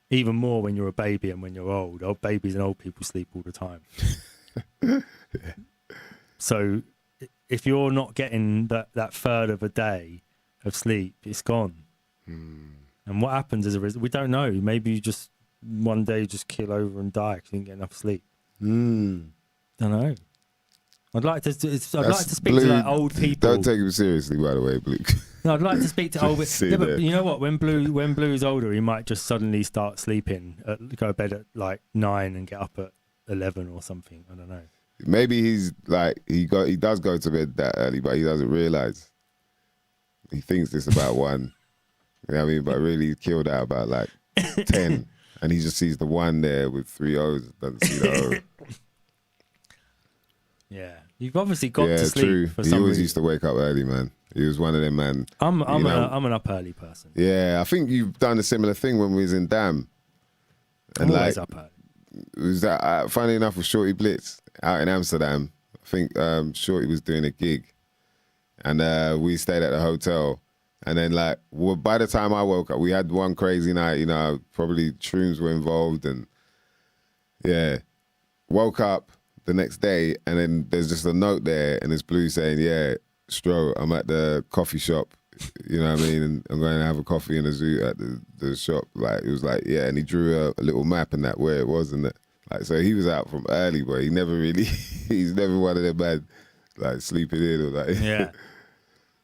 Even more when you're a baby and when you're old. Old babies and old people sleep all the time. So if you're not getting that third of a day of sleep, it's gone. And what happens as a result? We don't know. Maybe you just one day just keel over and die because you didn't get enough sleep. Don't know. I'd like to speak to like old people. Don't take him seriously, by the way, Blue. No, I'd like to speak to old people. Yeah, but you know what? When Blue's older, he might just suddenly start sleeping, go to bed at like 9 and get up at 11 or something. I don't know. Maybe he's like he does go to bed that early, but he doesn't realize. He thinks it's about 1. You know what I mean? But really, he's killed out about like 10, and he just sees the 1 there with 3 O's. Doesn't see the O. Yeah, you've obviously got to sleep. True. For He some always reason. used to wake up early, man. He was one of them, man. I'm an up early person. Yeah, I think you've done a similar thing when we was in Dam. And I'm always up early. It was that funny enough with Shorty Blitz out in Amsterdam. I think Shorty was doing a gig, and we stayed at the hotel. And then by the time I woke up, we had one crazy night. You know, probably shrooms were involved, and yeah, woke up the next day, and then there's just a note there, and it's Blue saying, "Yeah, Stro, I'm at the coffee shop. You know what I mean? And I'm going to have a coffee in the zoo at the shop." Like it was like, yeah, and he drew a little map and that where it was, and that like so he was out from early, but he never really he's never one of them bad like sleeping in or like Yeah.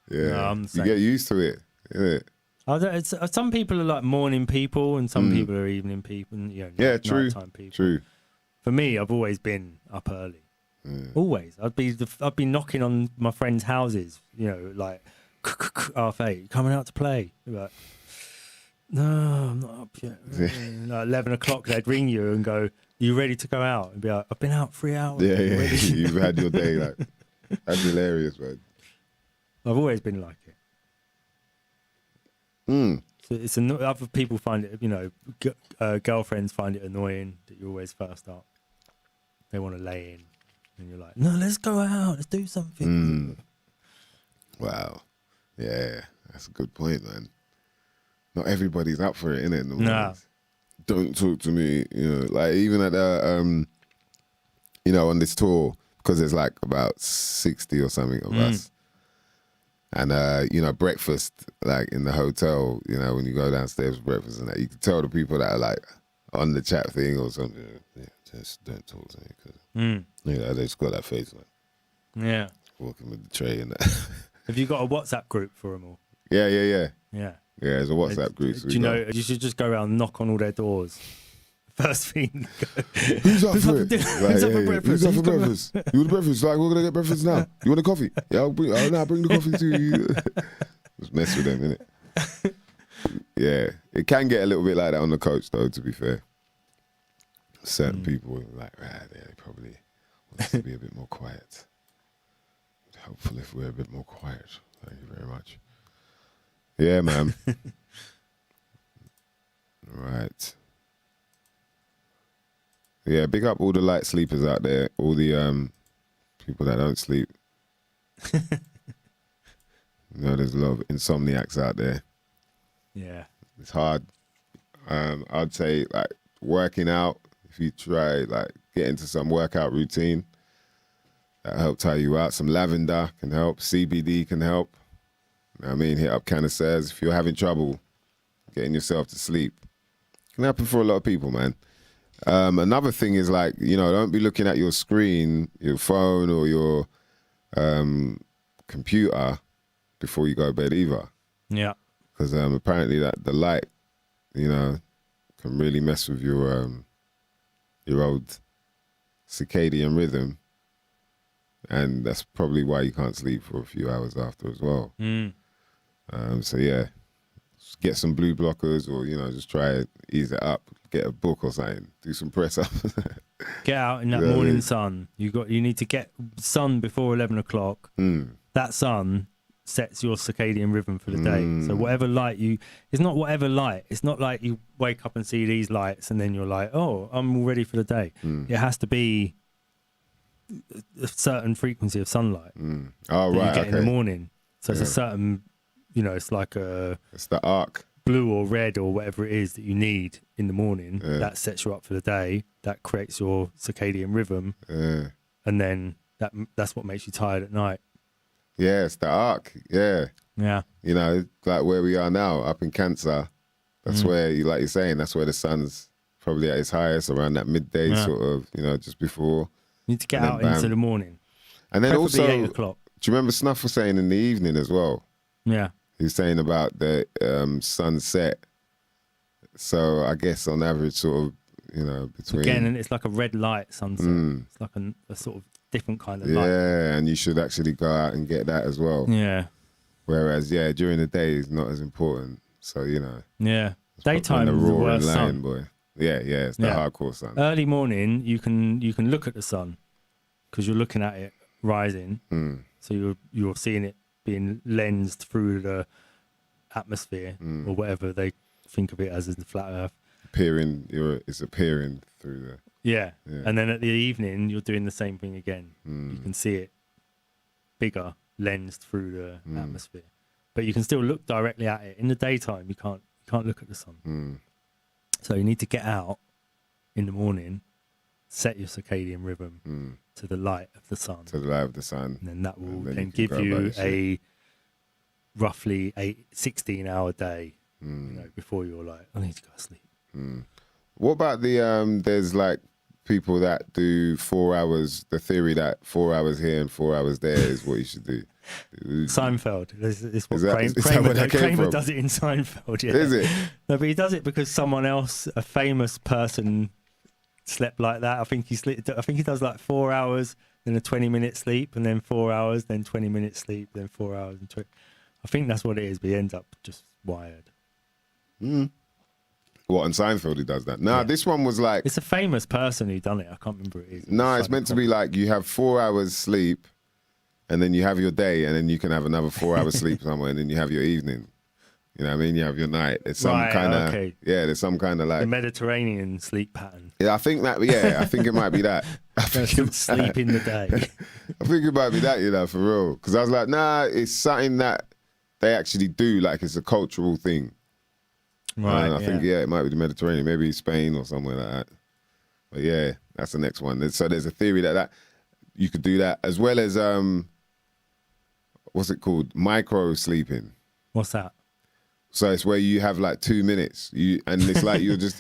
yeah. No, I'm the you same. get used to it, innit? Some people are like morning people, and some people are evening people. And, True, nighttime people. true. For me, I've always been up early. Always. I'd be knocking on my friends' houses. You know, like 8:30, coming out to play. You'd be like, no, I'm not up yet. Like 11 o'clock, they'd ring you and go, "Are you ready to go out?" And be like, "I've been out 3 hours." Yeah. You've had your day. Like that's hilarious, man. I've always been like it. So it's other people find it, girlfriends find it annoying that you're always first up. They want to lay in, and you're like, "No, let's go out. Let's do something." Wow. Yeah, that's a good point, man. Not everybody's up for it, innit? Nah. Don't talk to me, like even at on this tour, because there's like about 60 or something of us. And, breakfast, like in the hotel, when you go downstairs for breakfast and that, you can tell the people that are like on the chat thing or something, just don't talk to me. Because, they just got that face like, Yeah. walking with the tray and that. Have you got a WhatsApp group for them all? Yeah. Yeah. Yeah, there's a WhatsApp group. So Do you know, you should just go around and knock on all their doors. First thing. Who's up for it? Who's up for breakfast? Who's up for breakfast? You want breakfast? Like, we're going to get breakfast now. You want a coffee? Yeah, I'll bring the coffee to you. Just mess with them, innit? Yeah. It can get a little bit like that on the coach, though, to be fair. Certain people are like, they probably want us to be a bit more quiet. Helpful if we're a bit more quiet. Thank you very much. Yeah, man. Right. Yeah, big up all the light sleepers out there, all the people that don't sleep. There's a lot of insomniacs out there. Yeah. It's hard. I'd say like working out, if you try like get into some workout routine, that'll help tire you out. Some lavender can help, CBD can help. You know what I mean? Hit up Canisters if you're having trouble getting yourself to sleep. It can happen for a lot of people, man. Another thing is like, don't be looking at your screen, your phone or your computer before you go to bed either. Yeah. Because apparently that the light, can really mess with your old circadian rhythm. And that's probably why you can't sleep for a few hours after as well. So yeah, just get some blue blockers or, just try it, ease it up, get a book or something, do some press up. Get out in that morning sun. You need to get sun before 11 o'clock. That sun sets your circadian rhythm for the day. So whatever light it's not whatever light. It's not like you wake up and see these lights and then you're like, oh, I'm all ready for the day. It has to be a certain frequency of sunlight Oh, that right. you get in the morning. So it's a certain, it's like it's the arc. Blue or red or whatever it is that you need in the morning. That sets you up for the day. That creates your circadian rhythm. And then that's what makes you tired at night. Yeah, it's the arc. Yeah. Yeah. Like where we are now, up in Cancer, that's where, like you're saying, that's where the sun's probably at its highest, around that midday sort of, just before. You need to get out into the morning. And then Preferably also, 8 o'clock. Do you remember Snuff was saying in the evening as well? Yeah. He was saying about the sunset. So I guess on average, sort of, between. Again, and it's like a red light sunset. It's like a sort of different kind of light. Yeah, and you should actually go out and get that as well. Yeah. Whereas, during the day is not as important. So, Yeah. Daytime is the worst sun. Boy. Yeah, it's the hardcore sun. Early morning, you can look at the sun because you're looking at it rising. So you're seeing it being lensed through the atmosphere or whatever they think of it as in the flat Earth. It's appearing through the. Yeah. And then at the evening, you're doing the same thing again. You can see it bigger, lensed through the atmosphere, but you can still look directly at it. In the daytime, you can't look at the sun. So you need to get out in the morning, set your circadian rhythm to the light of the sun. To the light of the sun. And then that will then give you a roughly 16-hour day before you're like, I need to go to sleep. What about the, there's like people that do 4 hours, the theory that 4 hours here and 4 hours there is what you should do. Seinfeld. It's what Kramer does it in Seinfeld. Yeah. Is it? No, but he does it because someone else, a famous person, slept like that. I think he does like 4 hours, then a 20-minute sleep, and then 4 hours, then 20-minute sleep, then 4 hours and 20. I think that's what it is. But he ends up just wired. What, on Seinfeld he does that? Nah, this one was like. It's a famous person who done it. I can't remember who it is. No, it's meant to be like you have 4 hours sleep. And then you have your day, and then you can have another 4 hours sleep somewhere, and then you have your evening. You know what I mean? You have your night. There's some kind of there's some kind of like the Mediterranean sleep pattern. Yeah, I think it might be that. Sleep in the day. I think it might be that, for real. Because I was like, nah, it's something that they actually do. Like it's a cultural thing. Right. And I think it might be the Mediterranean, maybe Spain or somewhere like that. But yeah, that's the next one. So there's a theory that you could do that as well as what's it called? Micro sleeping. What's that? So it's where you have like 2 minutes, and it's like you're just.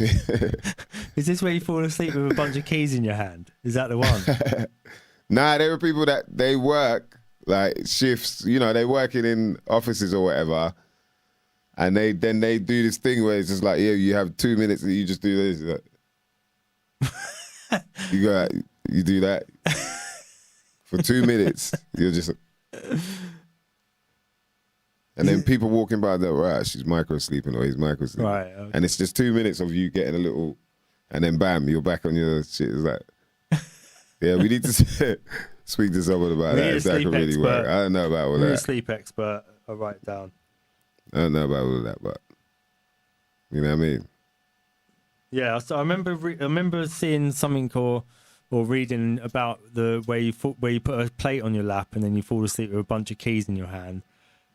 Is this where you fall asleep with a bunch of keys in your hand? Is that the one? Nah, there are people that they work like shifts. They're working in offices or whatever, and they do this thing where it's just like, you have 2 minutes and you just do this. Like, you do that for 2 minutes. You're just. And then people walking by, they're right, she's micro sleeping or he's micro sleeping. Right. Okay. And it's just 2 minutes of you getting a little, and then bam, you're back on your shit. It's like, we need to speak to someone about that. If that can really work. I don't know about all that. You're a sleep expert. I'll write it down. I don't know about all of that, but you know what I mean? Yeah, so I remember seeing something or reading about the where you put a plate on your lap and then you fall asleep with a bunch of keys in your hand,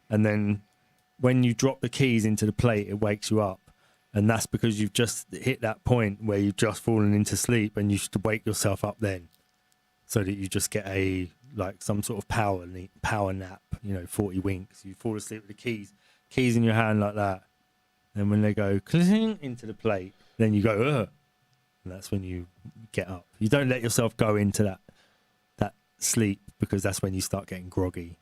and then when you drop the keys into the plate, it wakes you up, and that's because you've just hit that point where you've just fallen into sleep, and you should wake yourself up then, so that you just get some sort of power nap. 40 winks. You fall asleep with the keys in your hand like that, and when they go cling into the plate, then you go ugh. And that's when you get up. You don't let yourself go into that sleep, because that's when you start getting groggy.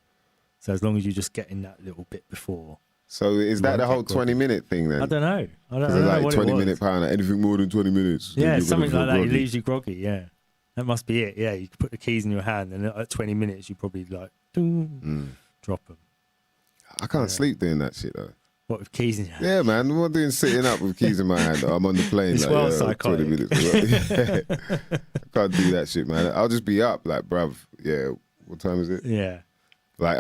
So as long as you just get in that little bit before. So is that the whole 20-minute thing then? I don't know. I don't know like what 20-minute power, anything more than 20 minutes. Yeah, something like that. Groggy. It leaves you groggy. Yeah, that must be it. Yeah, you put the keys in your hand, and at 20 minutes you probably drop them. I can't sleep doing that shit though. What, with keys in your hand? Yeah, man. I'm not doing sitting up with keys in my hand. I'm on the plane. It's like, 20 minutes. I can't do that shit, man. I'll just be up, like, bruv. Yeah, what time is it? Yeah. Like,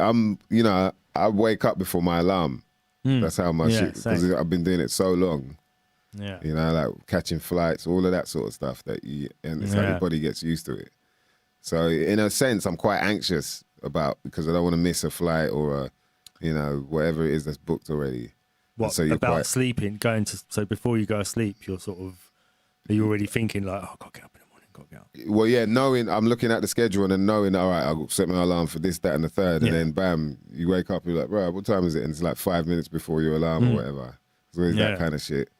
I wake up before my alarm. That's how my shit, because I've been doing it so long. Yeah. Like catching flights, all of that sort of stuff and it's like your body gets used to it. So in a sense, I'm quite anxious because I don't want to miss a flight or whatever it is that's booked already. What, so about sleeping, so before you go to sleep, are you already thinking like, oh, got to get up in the morning, got to get up? Well, yeah, I'm looking at the schedule and then knowing, all right, I'll set my alarm for this, that, and the third, and then bam, you wake up, you're like, bro, what time is it? And it's like 5 minutes before your alarm or whatever. So it's that kind of shit.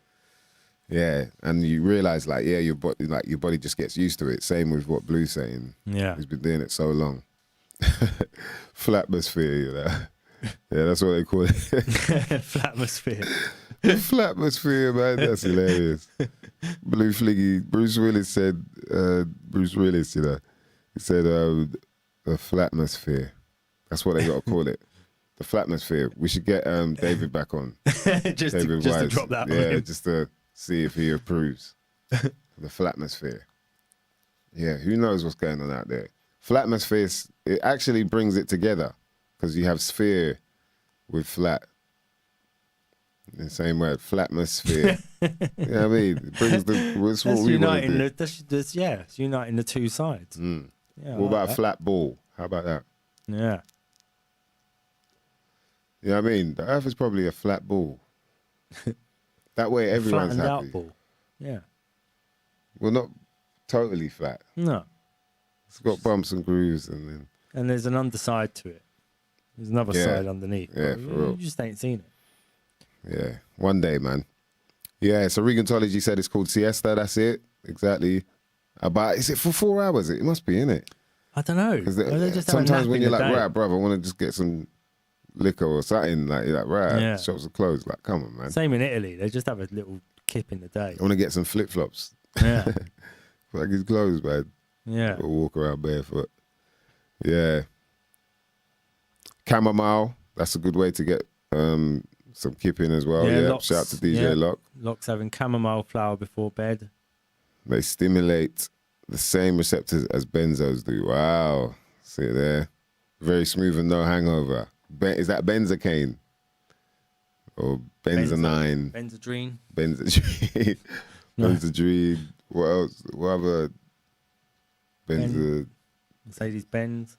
Yeah, and you realise like, your body just gets used to it. Same with what Blue's saying. Yeah, he's been doing it so long. Flatmosphere, Yeah, that's what they call it. Flatmosphere. Flatmosphere, man. That's hilarious. Blue Fliggy. Bruce Willis said, he said the Flatmosphere. That's what they got to call it. The Flatmosphere. We should get David back on. just to drop that on him. Just to see if he approves. The Flatmosphere. Yeah, who knows what's going on out there. Flatmosphere, it actually brings it together. Because you have sphere with flat. In the same word, flatmosphere. You know what I mean? It brings that's what we want to do. It's uniting the two sides. Yeah, what about a flat ball? How about that? Yeah. You know what I mean? The Earth is probably a flat ball. That way everyone's happy. Out ball. Yeah. Well, not totally flat. No. It's got bumps and grooves and there's an underside to it. There's another side underneath. Yeah, for real. You just ain't seen it. Yeah, one day, man. Yeah, so Regentology said it's called siesta. That's it, exactly. But is it for 4 hours? It must be, innit? I don't know. Sometimes when you're like, right, brother, I want to just get some liquor or something, like you're like, right, shops are closed. Like, come on, man. Same in Italy. They just have a little kip in the day. I want to get some flip flops. Yeah. Like it's closed, man. Yeah. Or walk around barefoot. Yeah. Chamomile, that's a good way to get some kip in as well. Yeah, shout out to DJ Locke. Locke's having chamomile flower before bed. They stimulate the same receptors as benzos do. Wow. See it there. Very smooth and no hangover. Is that benzocaine? Or benzonine? Benzodrine. Benzodrine. Benzodrine. What else? What other? Mercedes-Benz.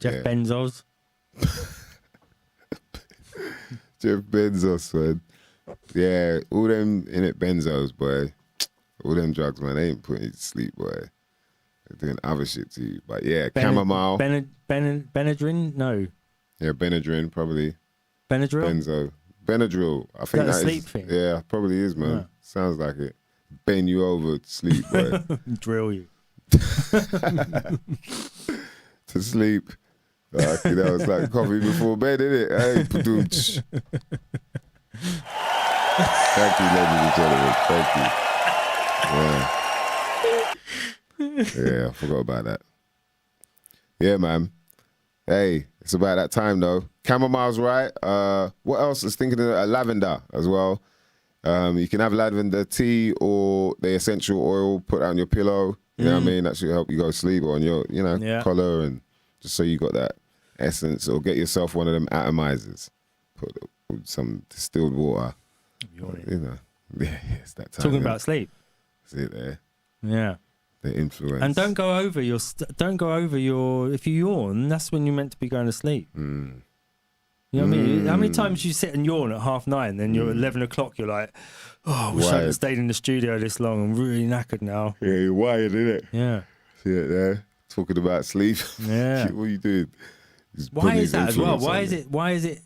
Jeff Bezos. Jeff Bezos, man. Yeah, all them in it benzos, boy. All them drugs, man, they ain't putting you to sleep, boy. They're doing other shit to you. But yeah, chamomile. Benadryl? No. Yeah, Benadryl, probably. Benadryl? Benzo. Benadryl. I think that sleep thing? Yeah, probably is, man. Yeah. Sounds like it. Bend you over to sleep, boy. Drill you. To sleep. That was like coffee before bed, innit? Hey, thank you, ladies and gentlemen. Thank you. Yeah, I forgot about that. Yeah, man. Hey, it's about that time though. Chamomile's right. What else? I was thinking of lavender as well. You can have lavender tea or the essential oil put on your pillow. You know what I mean? That should help you go to sleep or on your, collar, and just so you got that essence, or get yourself one of them atomizers. Put some distilled water. Yeah, it's that time. Talking yeah. about sleep. That's it there. Yeah. The influence. And don't go over your. If you yawn, that's when you're meant to be going to sleep. Mm. You know what I mean? How many times you sit and yawn at 9:30, then you're at 11 o'clock, you're like, oh, I wish I hadn't stayed in the studio this long. I'm really knackered now. Yeah, you're wired, innit? Yeah. See it there? Talking about sleep. Yeah. What are you doing? Just Why putting is his that as well? influence Why on is it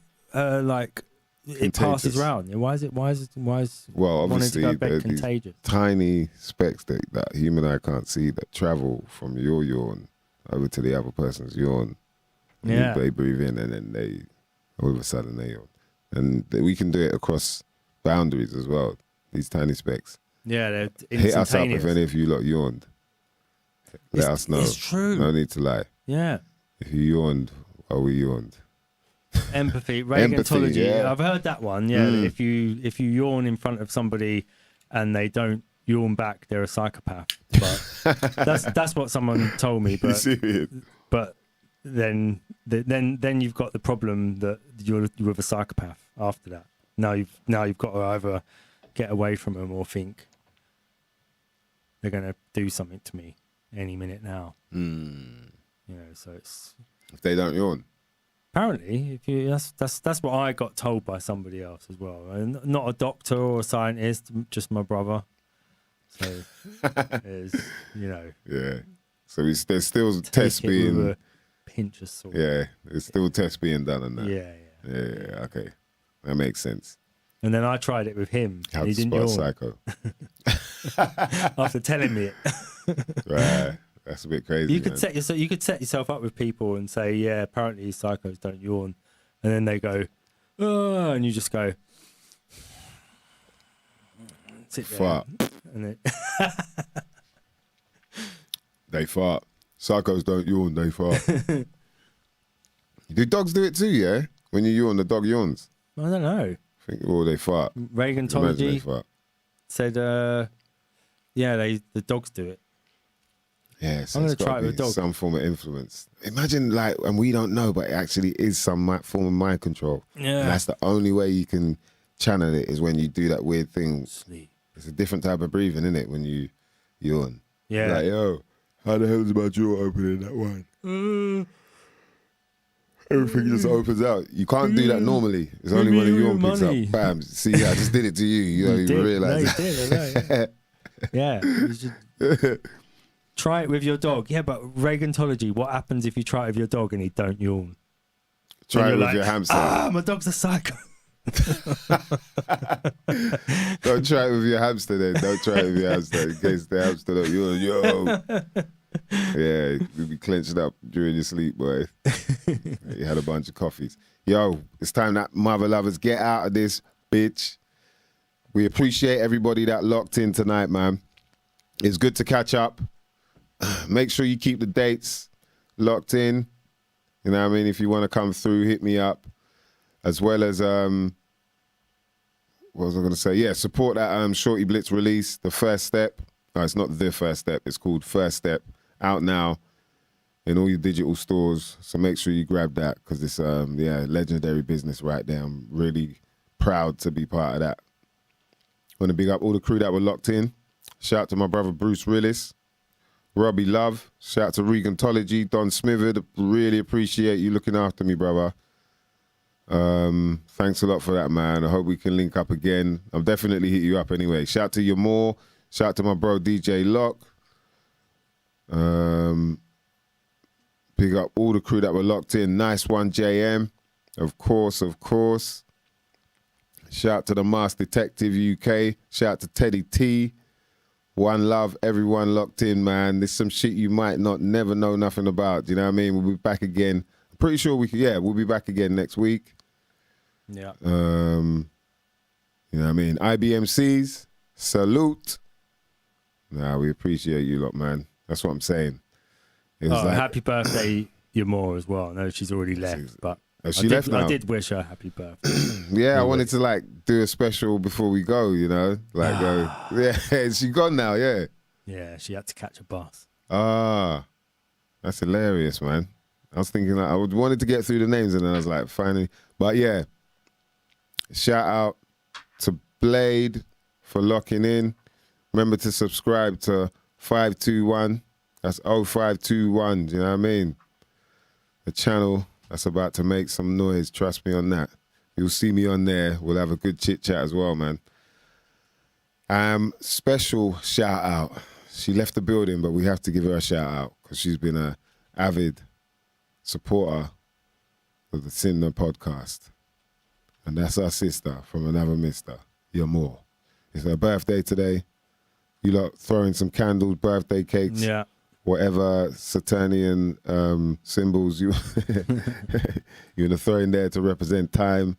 like it Contagious. passes round? Why is Well, wanting to obviously, go to bed these contagious? tiny specks that human eye can't see that travel from your yawn over to the other person's yawn. And Yeah. They breathe in and then they, all of a sudden they yawn. And we can do it across boundaries as well. These tiny specks. Yeah, they're Hit us up instantaneous. if any of you lot yawned. Let us know. It's true. No need to lie. Yeah. If you yawned, while we yawned. Empathy, Reagantology. yeah. I've heard that one. Yeah, that if you yawn in front of somebody and they don't yawn back, they're a psychopath. But that's what someone told me. But Serious? then you've got the problem that you're with a psychopath after that. Now you've got to either get away from them or think they're going to do something to me any minute now. You know, so it's If they don't yawn. apparently if you that's what I got told by somebody else as well. And not a doctor or a scientist, just my brother. So there's Yeah. So there's still take tests it with being. a pinch of salt. Yeah, there's still tests being done on that. Yeah. Yeah, okay. That makes sense. And then I tried it with him. How And he to didn't spot yawn psycho. after telling me it. Right. That's a bit crazy. You could man. set yourself up with people and say, yeah, apparently psychos don't yawn, and then they go, oh, and you just go, sit there, Fart. and then They fart. Psychos don't yawn, they fart. Do dogs do it too, yeah? When you yawn, the dog yawns. I don't know. I think, oh, they fart. Imagine they Reagantology fart. said, yeah, the dogs do it. Yeah, so I'm it's gonna try got to it with be dog. some form of influence. Imagine, like, and we don't know, but it actually is some form of mind control. Yeah. And that's the only way you can channel it is when you do that weird thing. Sleep. It's a different type of breathing, isn't it, when you yawn? Yeah. Like, yo, how the hell is my jaw opening that one? Everything just opens out. You can't do that normally. It's only when a yawn picks money. up. Bam. See, I just did it to you. You don't even realise. No, you did. I know, yeah. You should try it with your dog. Yeah, but Reagantology, what happens if you try it with your dog and he don't yawn? Try it Then with you're your hamster. My dog's a psycho. Don't try it with your hamster then. Don't try it with your hamster in case the hamster don't yawn. Yo. Yeah, you'll be clenched up during your sleep, boy. You had a bunch of coffees. Yo, it's time that mother lovers get out of this, bitch. We appreciate everybody that locked in tonight, man. It's good to catch up. Make sure you keep the dates locked in. You know what I mean? If you want to come through, hit me up. As well as, what was I going to say? Yeah, support that Shorty Blitz release, The First Step. No, it's not The First Step. It's called First Step. Out now in all your digital stores. So make sure you grab that because it's, legendary business right there. I'm really proud to be part of that. Want to big up all the crew that were locked in. Shout out to my brother Bruce Willis, Robbie Love. Shout out to Reagantology, Don Smithard. Really appreciate you looking after me, brother. Thanks a lot for that, man. I hope we can link up again. I'll definitely hit you up anyway. Shout out to you more. Shout out to my bro DJ Lock. Big up all the crew that were locked in. Nice one, JM. Of course. Shout out to the Masked Detective UK. Shout out to Teddy T. One love, everyone locked in, man. There's some shit you might never know nothing about. Do you know what I mean? We'll be back again. I'm pretty sure we'll be back again next week. Yeah. You know what I mean? IBMCs, salute. Nah, we appreciate you lot, man. That's what I'm saying. It was Happy birthday, your more as well. I know she's already left, but she left now? I did wish her happy birthday. Yeah, I wanted to do a special before we go, you know? Yeah, she gone now, yeah. Yeah, she had to catch a bus. That's hilarious, man. I was thinking I wanted to get through the names and then I was like, finally. But yeah, shout out to Blade, for locking in. Remember to subscribe to 521. That's 0521. Do you know what I mean? The channel that's about to make some noise. Trust me on that. You'll see me on there. We'll have a good chit chat as well, man. Special shout out. She left the building, but we have to give her a shout out because she's been an avid supporter of the Cinder podcast. And that's our sister from another mister, your more. It's her birthday today. You lot throwing some candles, birthday cakes, whatever Saturnian symbols you you're gonna throw in there to represent time,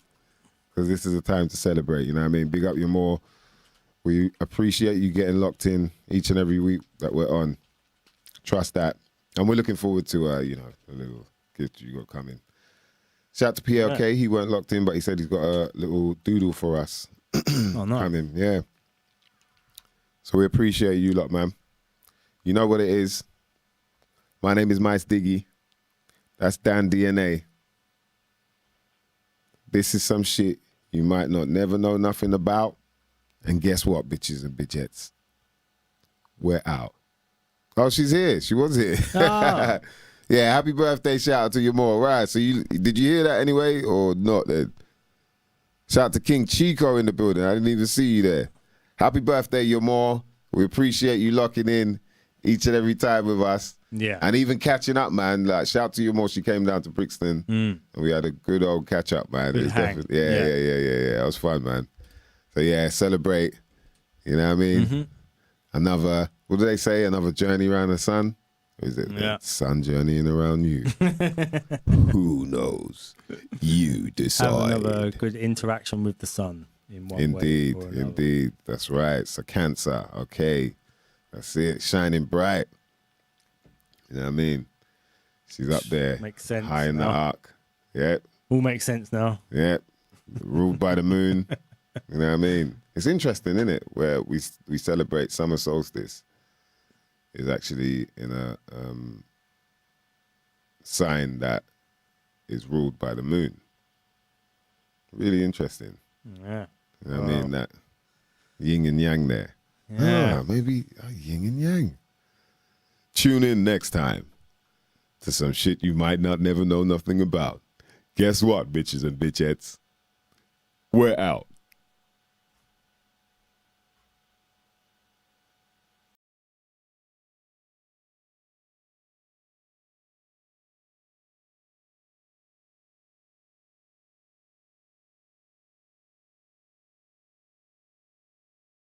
because this is a time to celebrate. You know what I mean? Big up your more. We appreciate you getting locked in each and every week that we're on. Trust that, and we're looking forward to you know, a little gift you got coming. Shout out to PLK. Yeah. He weren't locked in, but he said he's got a little doodle for us. Oh, nice. Coming, yeah. So we appreciate you lot, man. You know what it is. My name is MYSDIGGI. That's Dan DNA. This is some shit you might not never know nothing about. And guess what, bitches and bitchettes? We're out. Oh, she's here. She was here. Oh. Yeah, happy birthday shout out to your more. Right, so did you hear that anyway or not then? Shout out to King Chico in the building. I didn't even see you there. Happy birthday, your more. We appreciate you locking in each and every time with us. Yeah. And even catching up, man. Like, shout out to your more. She came down to Brixton and we had a good old catch up, man. Good hang. Yeah. It was fun, man. So yeah, celebrate. You know what I mean? Another, what do they say? Another journey around the sun? Or is it the sun journeying around you? Who knows? You decide. Have another good interaction with the sun in one way or another. Indeed. That's right. So Cancer. Okay. That's it. Shining bright. You know what I mean? She's up there. Makes sense. High in the arc. Yep. All makes sense now. Yep. Ruled by the moon. You know what I mean? It's interesting, isn't it? Where we celebrate summer solstice is actually in a sign that is ruled by the moon. Really interesting. Yeah. You know what I mean? That yin and yang there. Yeah. Maybe yin and yang. Tune in next time to some shit you might not never know nothing about. Guess what, bitches and bitchettes? We're out.